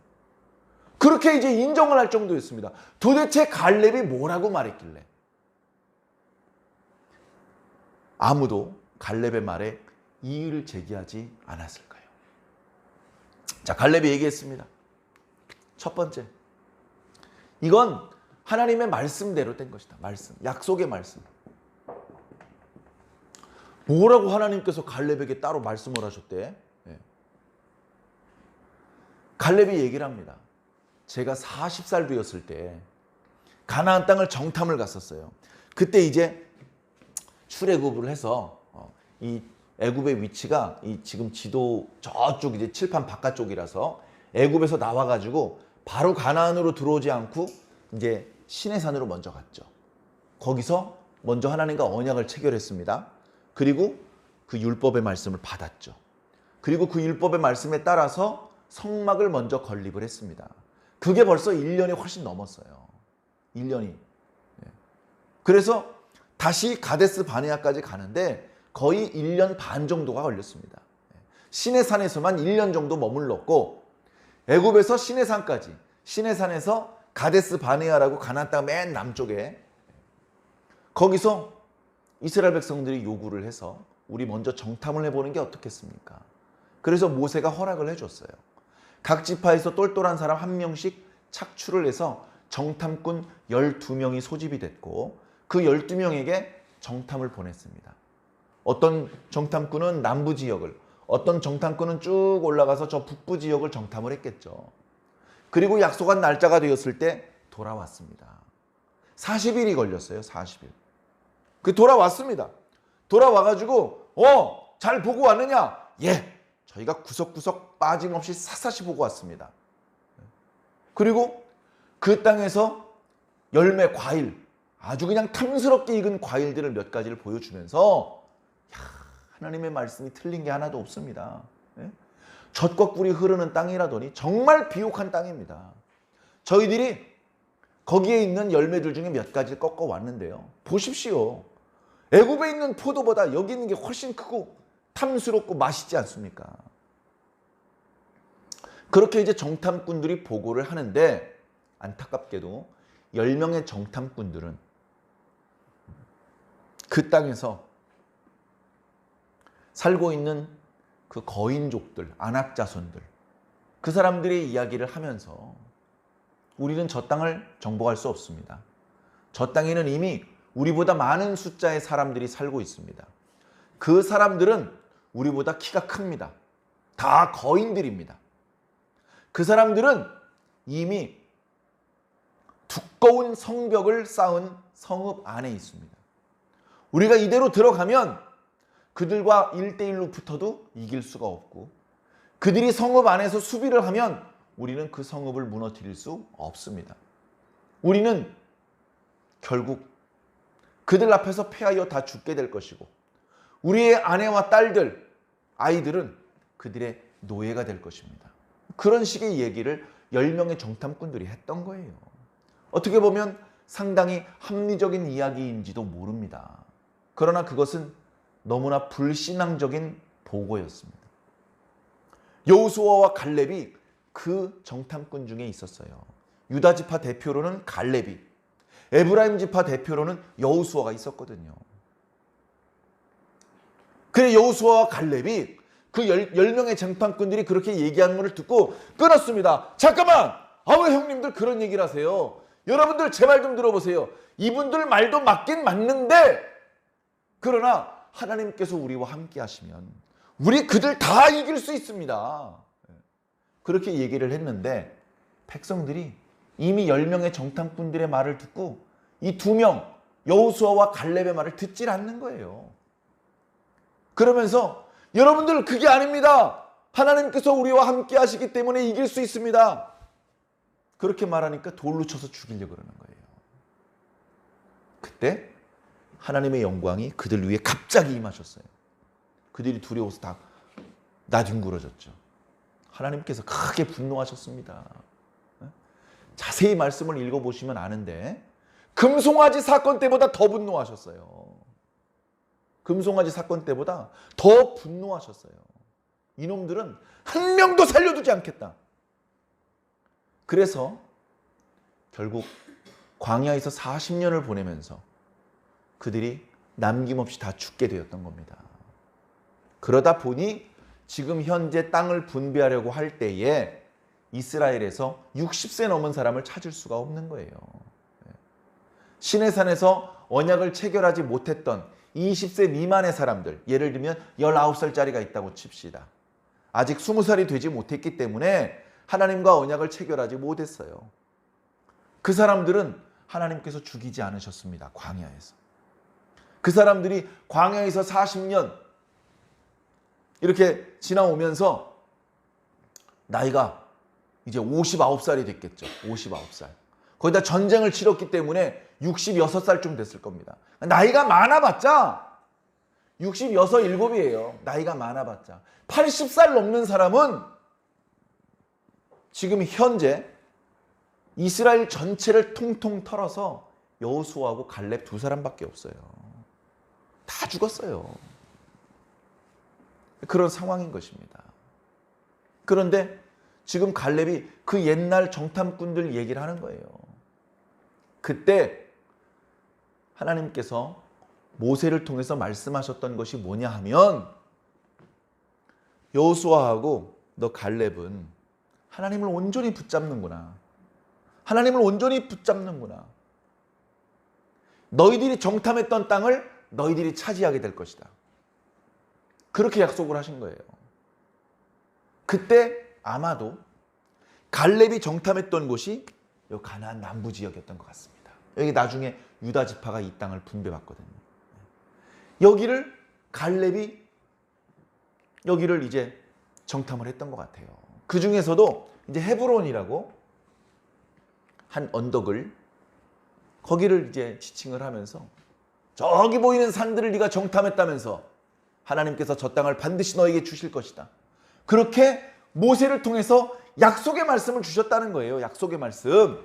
그렇게 이제 인정을 할 정도였습니다. 도대체 갈렙이 뭐라고 말했길래 아무도 갈렙의 말에 이의를 제기하지 않았을까요? 자, 갈렙이 얘기했습니다. 첫 번째, 이건 하나님의 말씀대로 된 것이다. 말씀, 약속의 말씀. 뭐라고 하나님께서 갈렙에게 따로 말씀을 하셨대? 갈렙이 얘기를 합니다. 제가 40살 되었을 때 가나안 땅을 정탐을 갔었어요. 그때 이제 출애굽을 해서 이 애굽의 위치가 이 지금 지도 저쪽 이제 칠판 바깥쪽이라서 애굽에서 나와가지고 바로 가나안으로 들어오지 않고 이제 시내산으로 먼저 갔죠. 거기서 먼저 하나님과 언약을 체결했습니다. 그리고 그 율법의 말씀을 받았죠. 그리고 그 율법의 말씀에 따라서 성막을 먼저 건립을 했습니다. 그게 벌써 1년이 훨씬 넘었어요. 1년이. 그래서 다시 가데스 바네아까지 가는데 거의 1년 반 정도가 걸렸습니다. 시내산에서만 1년 정도 머물렀고 애굽에서 시내산까지, 시내산에서 가데스 바네아라고 가나안 땅 맨 남쪽에 거기서 이스라엘 백성들이 요구를 해서 우리 먼저 정탐을 해보는 게 어떻겠습니까? 그래서 모세가 허락을 해줬어요. 각 지파에서 똘똘한 사람 한 명씩 착출을 해서 정탐꾼 12명이 소집이 됐고 그 12명에게 정탐을 보냈습니다. 어떤 정탐꾼은 남부 지역을, 어떤 정탐꾼은 쭉 올라가서 저 북부 지역을 정탐을 했겠죠. 그리고 약속한 날짜가 되었을 때 돌아왔습니다. 40일이 걸렸어요. 40일. 돌아왔습니다. 돌아와가지고 잘 보고 왔느냐? 저희가 구석구석 빠짐없이 샅샅이 보고 왔습니다. 그리고 그 땅에서 열매, 과일, 아주 그냥 탐스럽게 익은 과일들을 몇 가지를 보여주면서 하나님의 말씀이 틀린 게 하나도 없습니다. 젖과 꿀이 흐르는 땅이라더니 정말 비옥한 땅입니다. 저희들이 거기에 있는 열매들 중에 몇 가지를 꺾어 왔는데요. 보십시오. 애굽에 있는 포도보다 여기 있는 게 훨씬 크고 탐스럽고 맛있지 않습니까? 그렇게 이제 정탐꾼들이 보고를 하는데 안타깝게도 10명의 정탐꾼들은 그 땅에서 살고 있는 그 거인족들, 안악 자손들, 그 사람들의 이야기를 하면서 우리는 저 땅을 정복할 수 없습니다. 저 땅에는 이미 우리보다 많은 숫자의 사람들이 살고 있습니다. 그 사람들은 우리보다 키가 큽니다. 다 거인들입니다. 그 사람들은 이미 두꺼운 성벽을 쌓은 성읍 안에 있습니다. 우리가 이대로 들어가면 그들과 1대1로 붙어도 이길 수가 없고 그들이 성읍 안에서 수비를 하면 우리는 그 성읍을 무너뜨릴 수 없습니다. 우리는 결국 그들 앞에서 패하여 다 죽게 될 것이고 우리의 아내와 딸들, 아이들은 그들의 노예가 될 것입니다. 그런 식의 얘기를 10명의 정탐꾼들이 했던 거예요. 어떻게 보면 상당히 합리적인 이야기인지도 모릅니다. 그러나 그것은 너무나 불신앙적인 보고였습니다. 여호수아와 갈렙이 그 정탐꾼 중에 있었어요. 유다 지파 대표로는 갈렙이, 에브라임 지파 대표로는 여호수아가 있었거든요. 그래 여호수아와 갈렙이 그 10명의 정탐꾼들이 그렇게 얘기하는 것을 듣고 끊었습니다. 잠깐만! 왜 형님들 그런 얘기를 하세요? 여러분들 제 말 좀 들어보세요. 이분들 말도 맞긴 맞는데, 그러나 하나님께서 우리와 함께 하시면 우리 그들 다 이길 수 있습니다. 그렇게 얘기를 했는데 백성들이 이미 10명의 정탐꾼들의 말을 듣고 이 2명 여호수아와 갈렙의 말을 듣질 않는 거예요. 그러면서 여러분들 그게 아닙니다. 하나님께서 우리와 함께 하시기 때문에 이길 수 있습니다. 그렇게 말하니까 돌로 쳐서 죽이려고 그러는 거예요. 그때 하나님의 영광이 그들 위에 갑자기 임하셨어요. 그들이 두려워서 다 나뒹굴어졌죠. 하나님께서 크게 분노하셨습니다. 자세히 말씀을 읽어보시면 아는데 금송아지 사건 때보다 더 분노하셨어요. 금송아지 사건 때보다 더 분노하셨어요. 이놈들은 한 명도 살려두지 않겠다. 그래서 결국 광야에서 40년을 보내면서 그들이 남김없이 다 죽게 되었던 겁니다. 그러다 보니 지금 현재 땅을 분배하려고 할 때에 이스라엘에서 60세 넘은 사람을 찾을 수가 없는 거예요. 시내산에서 언약을 체결하지 못했던 20세 미만의 사람들, 예를 들면 19살짜리가 있다고 칩시다. 아직 20살이 되지 못했기 때문에 하나님과 언약을 체결하지 못했어요. 그 사람들은 하나님께서 죽이지 않으셨습니다. 광야에서. 그 사람들이 광야에서 40년 이렇게 지나오면서 나이가 이제 59살이 됐겠죠. 59살. 거기다 전쟁을 치렀기 때문에 66살쯤 됐을 겁니다. 나이가 많아봤자 66, 7이에요. 나이가 많아봤자. 80살 넘는 사람은 지금 현재 이스라엘 전체를 통통 털어서 여호수아하고 갈렙 2사람밖에 없어요. 다 죽었어요. 그런 상황인 것입니다. 그런데 지금 갈렙이 그 옛날 정탐꾼들 얘기를 하는 거예요. 그때 하나님께서 모세를 통해서 말씀하셨던 것이 뭐냐 하면 여호수아하고 너 갈렙은 하나님을 온전히 붙잡는구나. 하나님을 온전히 붙잡는구나. 너희들이 정탐했던 땅을 너희들이 차지하게 될 것이다. 그렇게 약속을 하신 거예요. 그때 아마도 갈렙이 정탐했던 곳이 이 가나안 남부 지역이었던 것 같습니다. 여기 나중에 유다 지파가 이 땅을 분배받거든요. 여기를 갈렙이 여기를 이제 정탐을 했던 것 같아요. 그 중에서도 이제 헤브론이라고 한 언덕을 거기를 이제 지칭을 하면서 저기 보이는 산들을 네가 정탐했다면서 하나님께서 저 땅을 반드시 너에게 주실 것이다. 그렇게 모세를 통해서 약속의 말씀을 주셨다는 거예요. 약속의 말씀.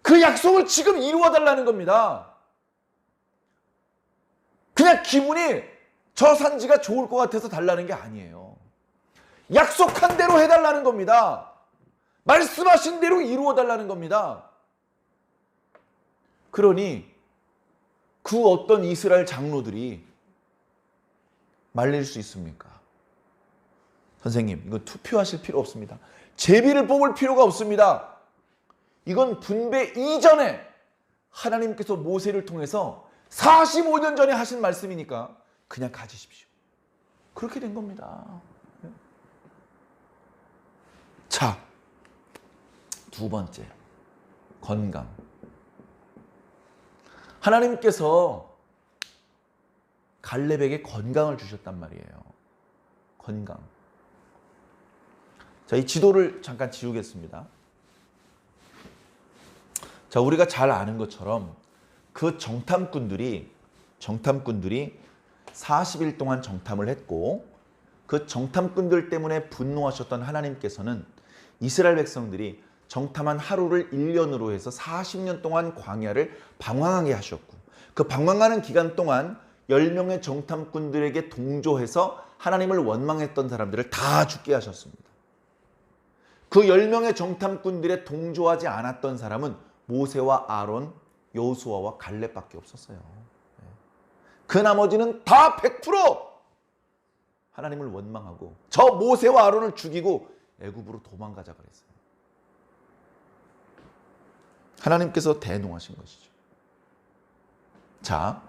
그 약속을 지금 이루어 달라는 겁니다. 그냥 기분이 저 산지가 좋을 것 같아서 달라는 게 아니에요. 약속한 대로 해달라는 겁니다. 말씀하신 대로 이루어 달라는 겁니다. 그러니 그 어떤 이스라엘 장로들이 말릴 수 있습니까? 선생님, 이거 투표하실 필요 없습니다. 제비를 뽑을 필요가 없습니다. 이건 분배 이전에 하나님께서 모세를 통해서 45년 전에 하신 말씀이니까 그냥 가지십시오. 그렇게 된 겁니다. 자, 두 번째, 건강. 하나님께서 갈렙에게 건강을 주셨단 말이에요. 건강. 자, 이 지도를 잠깐 지우겠습니다. 자, 우리가 잘 아는 것처럼 그 정탐꾼들이 40일 동안 정탐을 했고 그 정탐꾼들 때문에 분노하셨던 하나님께서는 이스라엘 백성들이 정탐한 하루를 1년으로 해서 40년 동안 광야를 방황하게 하셨고 그 방황하는 기간 동안 10명의 정탐꾼들에게 동조해서 하나님을 원망했던 사람들을 다 죽게 하셨습니다. 그 10명의 정탐꾼들에 동조하지 않았던 사람은 모세와 아론, 여호수아와 갈렙밖에 없었어요. 그 나머지는 다 100% 하나님을 원망하고 저 모세와 아론을 죽이고 애굽으로 도망가자 그랬어요. 하나님께서 대노하신 것이죠. 자,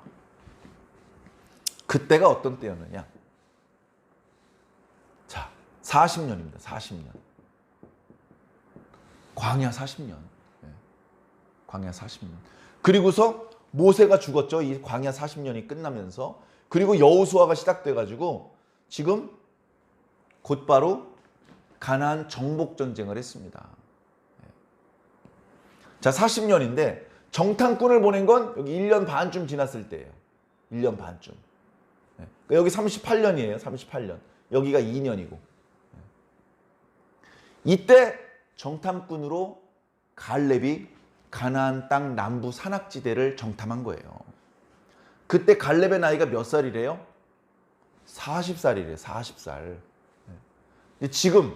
그때가 어떤 때였느냐? 자, 40년입니다. 40년. 광야 40년. 광야 40년. 그리고서 모세가 죽었죠. 이 광야 40년이 끝나면서. 그리고 여호수아가 시작돼가지고 지금 곧바로 가나안 정복 전쟁을 했습니다. 자, 40년인데 정탐꾼을 보낸 건 여기 1년 반쯤 지났을 때예요. 1년 반쯤. 여기 38년이에요. 38년. 여기가 2년이고. 이때 정탐꾼으로 갈렙이 가나안 땅 남부 산악지대를 정탐한 거예요. 그때 갈렙의 나이가 몇 살이래요? 40살이래요. 40살. 지금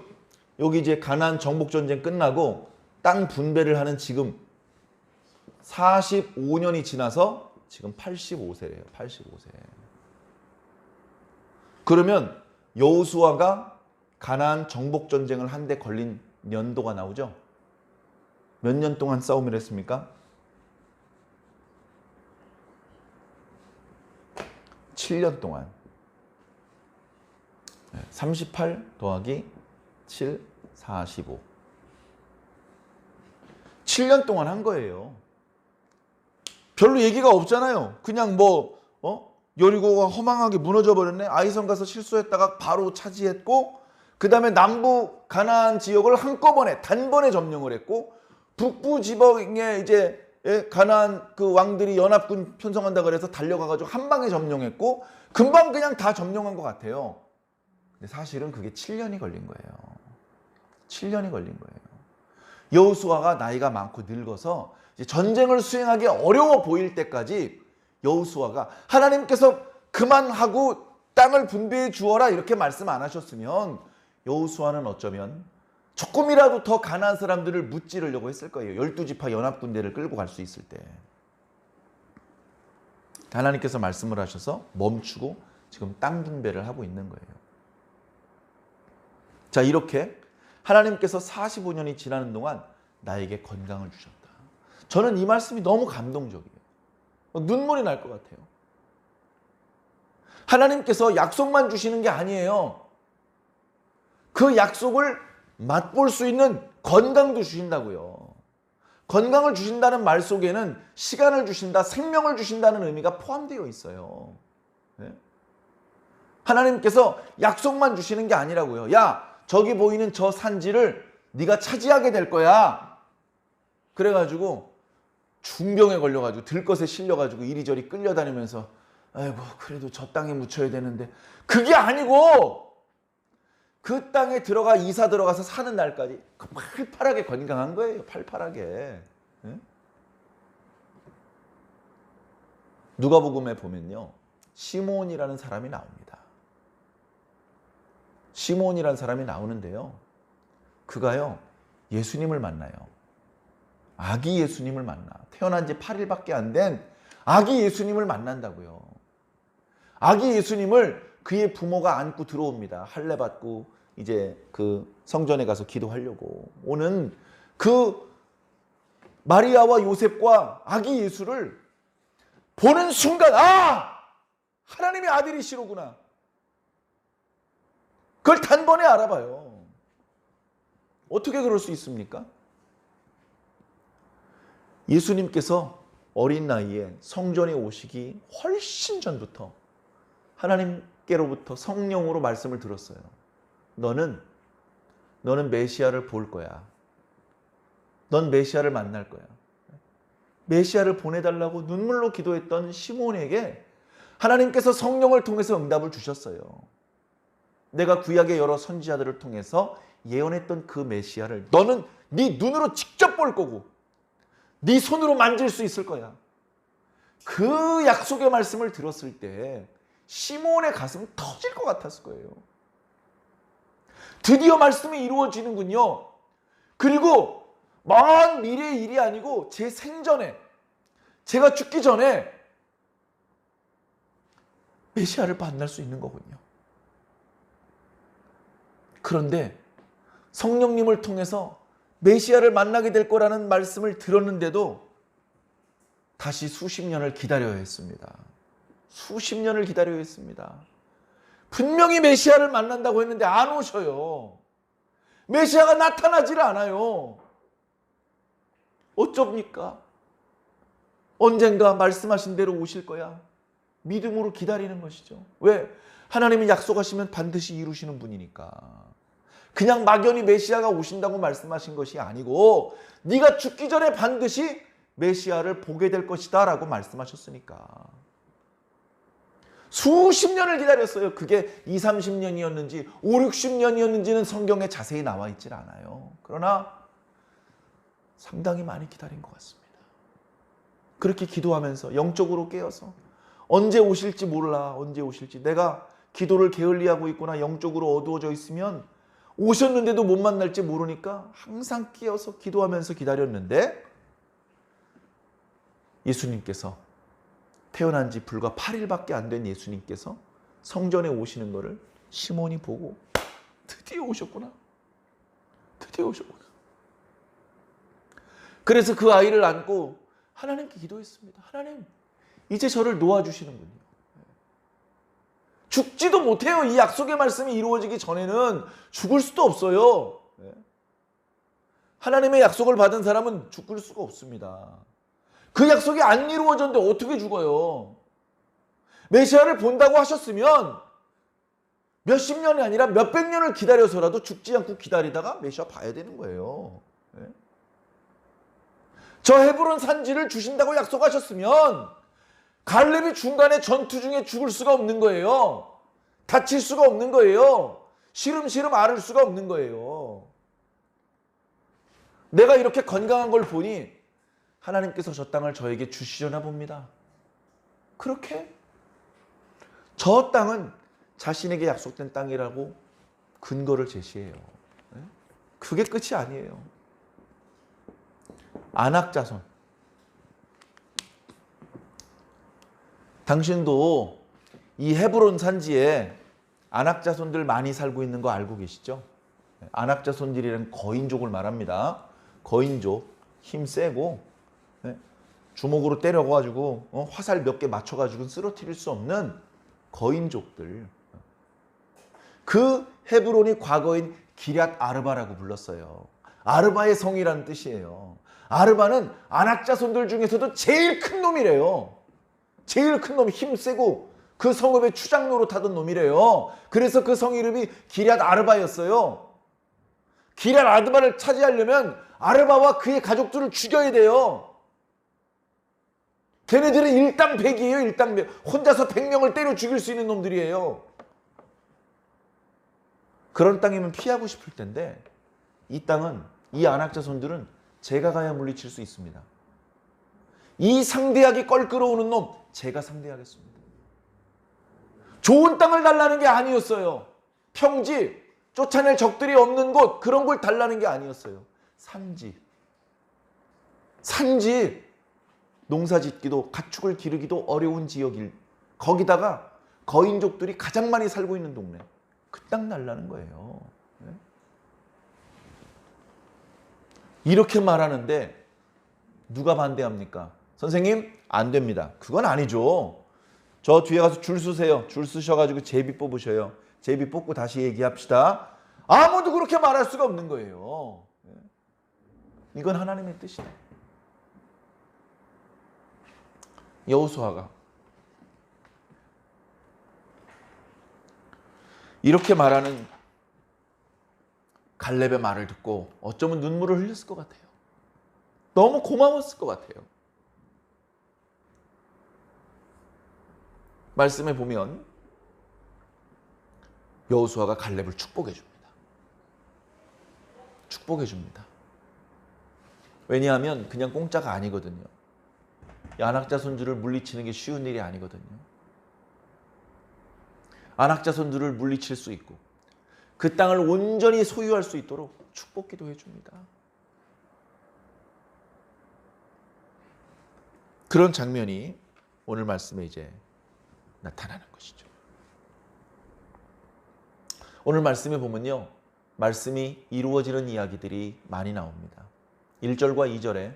여기 이제 가나안 정복 전쟁 끝나고 땅 분배를 하는 지금 45년이 지나서 지금 85세래요. 85세. 그러면 여호수아가 가나안 정복 전쟁을 한 데 걸린 연도가 나오죠? 몇 년 동안 싸움을 했습니까? 7년 동안. 38 더하기 7, 45. 7년 동안 한 거예요. 별로 얘기가 없잖아요. 그냥 여리고가 허망하게 무너져 버렸네. 아이성 가서 실수했다가 바로 차지했고, 그 다음에 남부 가나안 지역을 한꺼번에 단번에 점령을 했고, 북부 지방에 이제 가나안 그 왕들이 연합군 편성한다 그래서 달려가가지고 한 방에 점령했고, 금방 그냥 다 점령한 것 같아요. 근데 사실은 그게 7년이 걸린 거예요. 7년이 걸린 거예요. 여호수아가 나이가 많고 늙어서 이제 전쟁을 수행하기 어려워 보일 때까지 여호수아가 하나님께서 그만하고 땅을 분배해 주어라 이렇게 말씀 안 하셨으면 여호수아는 어쩌면 조금이라도 더 가나안 사람들을 무찌르려고 했을 거예요. 12지파 연합군대를 끌고 갈 수 있을 때. 하나님께서 말씀을 하셔서 멈추고 지금 땅 분배를 하고 있는 거예요. 자, 이렇게 하나님께서 45년이 지나는 동안 나에게 건강을 주셨다. 저는 이 말씀이 너무 감동적이에요. 눈물이 날 것 같아요. 하나님께서 약속만 주시는 게 아니에요. 그 약속을 맛볼 수 있는 건강도 주신다고요. 건강을 주신다는 말 속에는 시간을 주신다, 생명을 주신다는 의미가 포함되어 있어요. 네? 하나님께서 약속만 주시는 게 아니라고요. 야, 저기 보이는 저 산지를 네가 차지하게 될 거야. 그래가지고 중병에 걸려가지고 들것에 실려가지고 이리저리 끌려다니면서 아이고 그래도 저 땅에 묻혀야 되는데, 그게 아니고 그 땅에 이사 들어가서 사는 날까지 팔팔하게 건강한 거예요. 팔팔하게. 네? 누가복음에 보면요, 시몬이라는 사람이 나옵니다. 시몬이라는 사람이 나오는데요, 그가요 예수님을 만나요. 아기 예수님을 만나. 태어난 지 8일밖에 안 된 아기 예수님을 만난다고요. 아기 예수님을 그의 부모가 안고 들어옵니다. 할례 받고 이제 그 성전에 가서 기도하려고 오는 그 마리아와 요셉과 아기 예수를 보는 순간, 아! 하나님의 아들이시로구나. 그걸 단번에 알아봐요. 어떻게 그럴 수 있습니까? 예수님께서 어린 나이에 성전에 오시기 훨씬 전부터 하나님께로부터 성령으로 말씀을 들었어요. 너는 메시아를 볼 거야. 넌 메시아를 만날 거야. 메시아를 보내달라고 눈물로 기도했던 시몬에게 하나님께서 성령을 통해서 응답을 주셨어요. 내가 구약의 여러 선지자들을 통해서 예언했던 그 메시아를 너는 네 눈으로 직접 볼 거고 네 손으로 만질 수 있을 거야. 그 약속의 말씀을 들었을 때 시몬의 가슴이 터질 것 같았을 거예요. 드디어 말씀이 이루어지는군요. 그리고 먼 미래의 일이 아니고 제 생전에, 제가 죽기 전에 메시아를 만날 수 있는 거군요. 그런데 성령님을 통해서 메시아를 만나게 될 거라는 말씀을 들었는데도 다시 수십 년을 기다려야 했습니다. 수십 년을 기다려야 했습니다. 분명히 메시아를 만난다고 했는데 안 오셔요. 메시아가 나타나질 않아요. 어쩝니까? 언젠가 말씀하신 대로 오실 거야. 믿음으로 기다리는 것이죠. 왜? 하나님이 약속하시면 반드시 이루시는 분이니까. 그냥 막연히 메시아가 오신다고 말씀하신 것이 아니고 네가 죽기 전에 반드시 메시아를 보게 될 것이다 라고 말씀하셨으니까. 수십 년을 기다렸어요. 그게 20, 30년이었는지 5, 60년이었는지는 성경에 자세히 나와 있질 않아요. 그러나 상당히 많이 기다린 것 같습니다. 그렇게 기도하면서 영적으로 깨어서 언제 오실지 몰라. 언제 오실지. 내가 기도를 게을리하고 있구나. 영적으로 어두워져 있으면 오셨는데도 못 만날지 모르니까 항상 깨어서 기도하면서 기다렸는데 예수님께서 태어난 지 불과 8일밖에 안 된 예수님께서 성전에 오시는 것을 시몬이 보고 드디어 오셨구나. 드디어 오셨구나. 그래서 그 아이를 안고 하나님께 기도했습니다. 하나님, 이제 저를 놓아주시는군요. 죽지도 못해요. 이 약속의 말씀이 이루어지기 전에는 죽을 수도 없어요. 하나님의 약속을 받은 사람은 죽을 수가 없습니다. 그 약속이 안 이루어졌는데 어떻게 죽어요? 메시아를 본다고 하셨으면 몇십 년이 아니라 몇백 년을 기다려서라도 죽지 않고 기다리다가 메시아 봐야 되는 거예요. 저 헤브론 산지를 주신다고 약속하셨으면 갈렙이 중간에 전투 중에 죽을 수가 없는 거예요. 다칠 수가 없는 거예요. 시름시름 앓을 수가 없는 거예요. 내가 이렇게 건강한 걸 보니 하나님께서 저 땅을 저에게 주시려나 봅니다. 그렇게 저 땅은 자신에게 약속된 땅이라고 근거를 제시해요. 그게 끝이 아니에요. 안악자손. 당신도 이 헤브론 산지에 안악자손들 많이 살고 있는 거 알고 계시죠? 안악자손들이란 거인족을 말합니다. 거인족, 힘 세고 주먹으로 때려가지고 화살 몇 개 맞춰가지고 쓰러뜨릴 수 없는 거인족들. 그 헤브론이 과거인 기럇 아르바라고 불렀어요. 아르바의 성이라는 뜻이에요. 아르바는 안악자손들 중에서도 제일 큰 놈이래요. 제일 큰 놈, 힘 세고 그 성읍의 추장 노릇하던 놈이래요. 그래서 그 성 이름이 기럇 아르바였어요. 기럇 아르바를 차지하려면 아르바와 그의 가족들을 죽여야 돼요. 걔네들은 일당백이에요. 일당백. 혼자서 100명을 때려 죽일 수 있는 놈들이에요. 그런 땅이면 피하고 싶을 텐데 이 땅은, 이 안악자손들은 제가 가야 물리칠 수 있습니다. 이 상대하게 껄끄러우는 놈 제가 상대하겠습니다. 좋은 땅을 달라는 게 아니었어요. 평지, 쫓아낼 적들이 없는 곳, 그런 걸 달라는 게 아니었어요. 산지. 농사 짓기도 가축을 기르기도 어려운 지역일, 거기다가 거인족들이 가장 많이 살고 있는 동네, 그 땅 달라는 거예요. 이렇게 말하는데 누가 반대합니까? 선생님, 안 됩니다. 그건 아니죠. 저 뒤에 가서 줄 서세요. 줄 서셔가지고 제비 뽑으셔요. 제비 뽑고 다시 얘기합시다. 아무도 그렇게 말할 수가 없는 거예요. 이건 하나님의 뜻이다. 여호수아가 이렇게 말하는 갈렙의 말을 듣고 어쩌면 눈물을 흘렸을 것 같아요. 너무 고마웠을 것 같아요. 말씀에 보면 여호수아가 갈렙을 축복해 줍니다. 축복해 줍니다. 왜냐하면 그냥 공짜가 아니거든요. 안악자손들을 물리치는 게 쉬운 일이 아니거든요. 안악자손들을 물리칠 수 있고 그 땅을 온전히 소유할 수 있도록 축복기도 해줍니다. 그런 장면이 오늘 말씀에 이제 나타나는 것이죠. 오늘 말씀에 보면요, 말씀이 이루어지는 이야기들이 많이 나옵니다. 1절과 2절에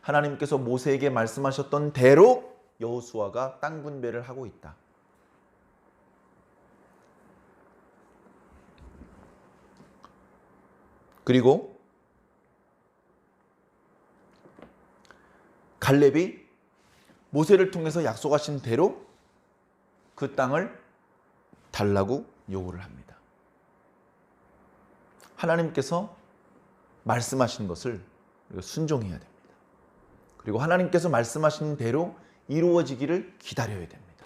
하나님께서 모세에게 말씀하셨던 대로 여호수아가 땅 분배를 하고 있다. 그리고 갈렙이 모세를 통해서 약속하신 대로 그 땅을 달라고 요구를 합니다. 하나님께서 말씀하신 것을 순종해야 됩니다. 그리고 하나님께서 말씀하신 대로 이루어지기를 기다려야 됩니다.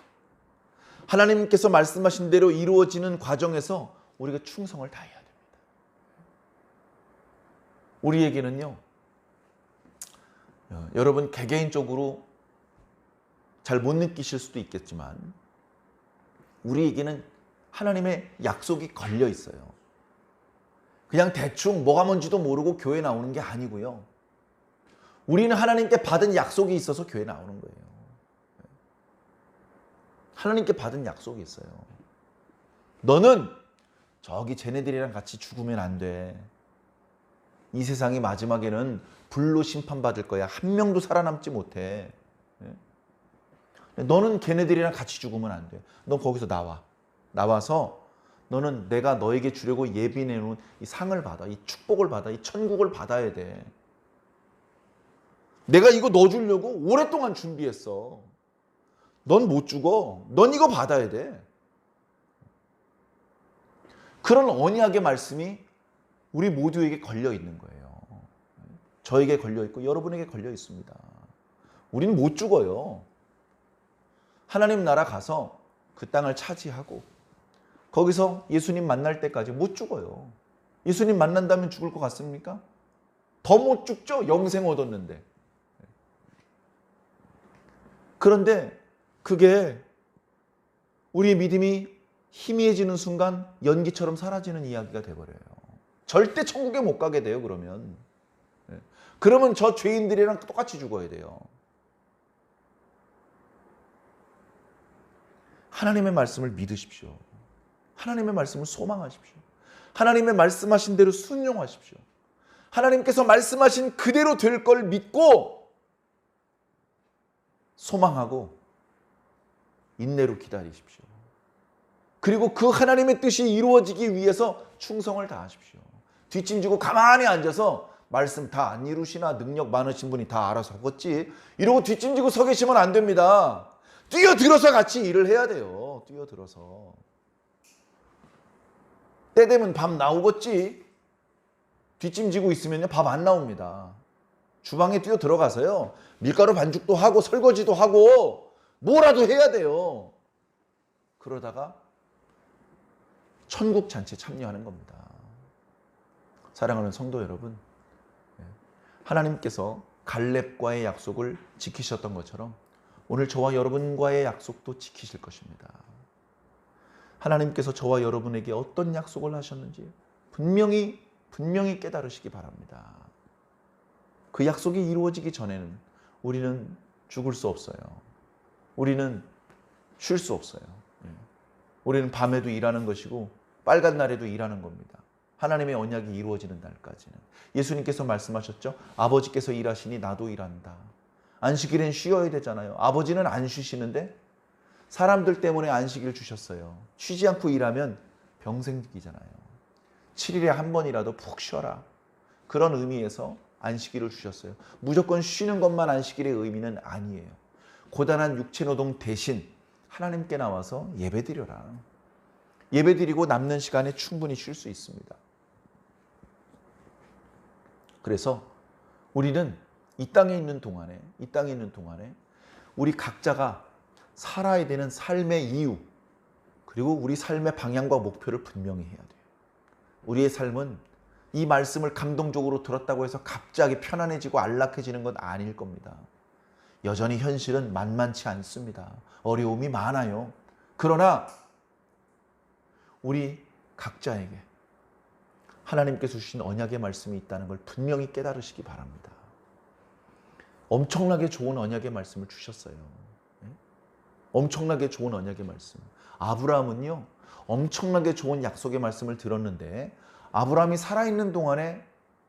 하나님께서 말씀하신 대로 이루어지는 과정에서 우리가 충성을 다해야 됩니다. 우리에게는요, 여러분 개개인적으로 잘 못 느끼실 수도 있겠지만 우리에게는 하나님의 약속이 걸려 있어요. 그냥 대충 뭐가 뭔지도 모르고 교회 나오는 게 아니고요. 우리는 하나님께 받은 약속이 있어서 교회 나오는 거예요. 하나님께 받은 약속이 있어요. 너는 저기 쟤네들이랑 같이 죽으면 안 돼. 이 세상이 마지막에는 불로 심판받을 거야. 한 명도 살아남지 못해. 너는 걔네들이랑 같이 죽으면 안 돼. 너 거기서 나와. 나와서 너는 내가 너에게 주려고 예비해 놓은 이 상을 받아. 이 축복을 받아. 이 천국을 받아야 돼. 내가 이거 너 주려고 오랫동안 준비했어. 넌 못 죽어. 넌 이거 받아야 돼. 그런 언약의 말씀이 우리 모두에게 걸려 있는 거예요. 저에게 걸려 있고 여러분에게 걸려 있습니다. 우리는 못 죽어요. 하나님 나라 가서 그 땅을 차지하고 거기서 예수님 만날 때까지 못 죽어요. 예수님 만난다면 죽을 것 같습니까? 더 못 죽죠? 영생 얻었는데. 그런데 그게 우리의 믿음이 희미해지는 순간 연기처럼 사라지는 이야기가 돼버려요. 절대 천국에 못 가게 돼요. 그러면 저 죄인들이랑 똑같이 죽어야 돼요. 하나님의 말씀을 믿으십시오. 하나님의 말씀을 소망하십시오. 하나님의 말씀하신 대로 순종하십시오. 하나님께서 말씀하신 그대로 될 걸 믿고 소망하고 인내로 기다리십시오. 그리고 그 하나님의 뜻이 이루어지기 위해서 충성을 다하십시오. 뒷짐지고 가만히 앉아서 말씀 다 안 이루시나 능력 많으신 분이 다 알아서 하겠지 이러고 뒷짐지고 서 계시면 안 됩니다. 뛰어들어서 같이 일을 해야 돼요. 뛰어들어서. 때 되면 밥 나오겠지. 뒷짐지고 있으면요 밥 안 나옵니다. 주방에 뛰어 들어가서요 밀가루 반죽도 하고 설거지도 하고 뭐라도 해야 돼요. 그러다가 천국 잔치에 참여하는 겁니다. 사랑하는 성도 여러분, 하나님께서 갈렙과의 약속을 지키셨던 것처럼 오늘 저와 여러분과의 약속도 지키실 것입니다. 하나님께서 저와 여러분에게 어떤 약속을 하셨는지 분명히 깨달으시기 바랍니다. 그 약속이 이루어지기 전에는 우리는 죽을 수 없어요. 우리는 쉴 수 없어요. 우리는 밤에도 일하는 것이고 빨간 날에도 일하는 겁니다. 하나님의 언약이 이루어지는 날까지는. 예수님께서 말씀하셨죠. 아버지께서 일하시니 나도 일한다. 안식일엔 쉬어야 되잖아요. 아버지는 안 쉬시는데 사람들 때문에 안식일 주셨어요. 쉬지 않고 일하면 병생기잖아요. 7일에 한 번이라도 푹 쉬어라. 그런 의미에서 안식일을 주셨어요. 무조건 쉬는 것만 안식일의 의미는 아니에요. 고단한 육체노동 대신 하나님께 나와서 예배드려라. 예배드리고 남는 시간에 충분히 쉴 수 있습니다. 그래서 우리는 이 땅에 있는 동안에 우리 각자가 살아야 되는 삶의 이유 그리고 우리 삶의 방향과 목표를 분명히 해야 돼요. 우리의 삶은 이 말씀을 감동적으로 들었다고 해서 갑자기 편안해지고 안락해지는 건 아닐 겁니다. 여전히 현실은 만만치 않습니다. 어려움이 많아요. 그러나 우리 각자에게 하나님께서 주신 언약의 말씀이 있다는 걸 분명히 깨달으시기 바랍니다. 엄청나게 좋은 언약의 말씀을 주셨어요. 엄청나게 좋은 언약의 말씀. 아브라함은요 엄청나게 좋은 약속의 말씀을 들었는데 아브라함이 살아있는 동안에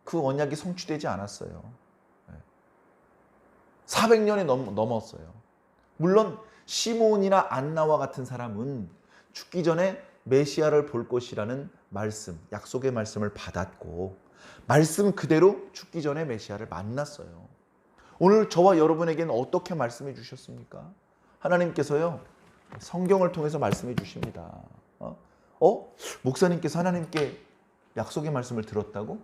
그 언약이 성취되지 않았어요. 400년이 넘었어요. 물론 시므온이나 안나와 같은 사람은 죽기 전에 메시아를 볼 것이라는 말씀, 약속의 말씀을 받았고 말씀 그대로 죽기 전에 메시아를 만났어요. 오늘 저와 여러분에게는 어떻게 말씀해 주셨습니까? 하나님께서요, 성경을 통해서 말씀해 주십니다. 목사님께서 하나님께 약속의 말씀을 들었다고?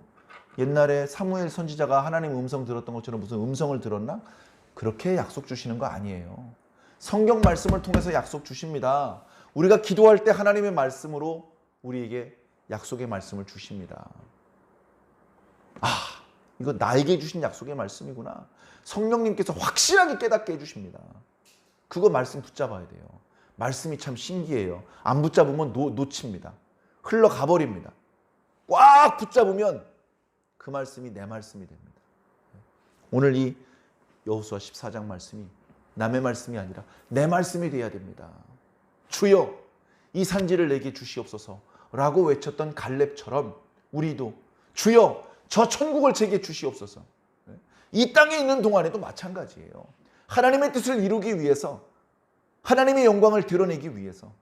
옛날에 사무엘 선지자가 하나님 음성 들었던 것처럼 무슨 음성을 들었나? 그렇게 약속 주시는 거 아니에요. 성경 말씀을 통해서 약속 주십니다. 우리가 기도할 때 하나님의 말씀으로 우리에게 약속의 말씀을 주십니다. 이거 나에게 주신 약속의 말씀이구나. 성령님께서 확실하게 깨닫게 해주십니다. 그거 말씀 붙잡아야 돼요. 말씀이 참 신기해요. 안 붙잡으면 놓칩니다. 흘러가 버립니다. 꽉 붙잡으면 그 말씀이 내 말씀이 됩니다. 오늘 이 여호수아 14장 말씀이 남의 말씀이 아니라 내 말씀이 돼야 됩니다. 주여 이 산지를 내게 주시옵소서 라고 외쳤던 갈렙처럼 우리도 주여 저 천국을 제게 주시옵소서. 이 땅에 있는 동안에도 마찬가지예요. 하나님의 뜻을 이루기 위해서, 하나님의 영광을 드러내기 위해서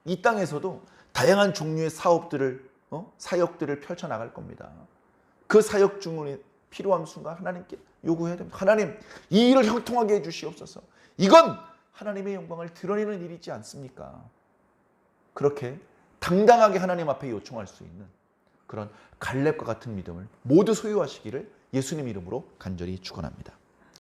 이 땅에서도 다양한 종류의 사업들을, 사역들을 펼쳐나갈 겁니다. 그 사역 중에 필요한 순간 하나님께 요구해야 됩니다. 하나님, 이 일을 형통하게 해주시옵소서. 이건 하나님의 영광을 드러내는 일이지 않습니까? 그렇게 당당하게 하나님 앞에 요청할 수 있는 그런 갈렙과 같은 믿음을 모두 소유하시기를 예수님 이름으로 간절히 축원합니다.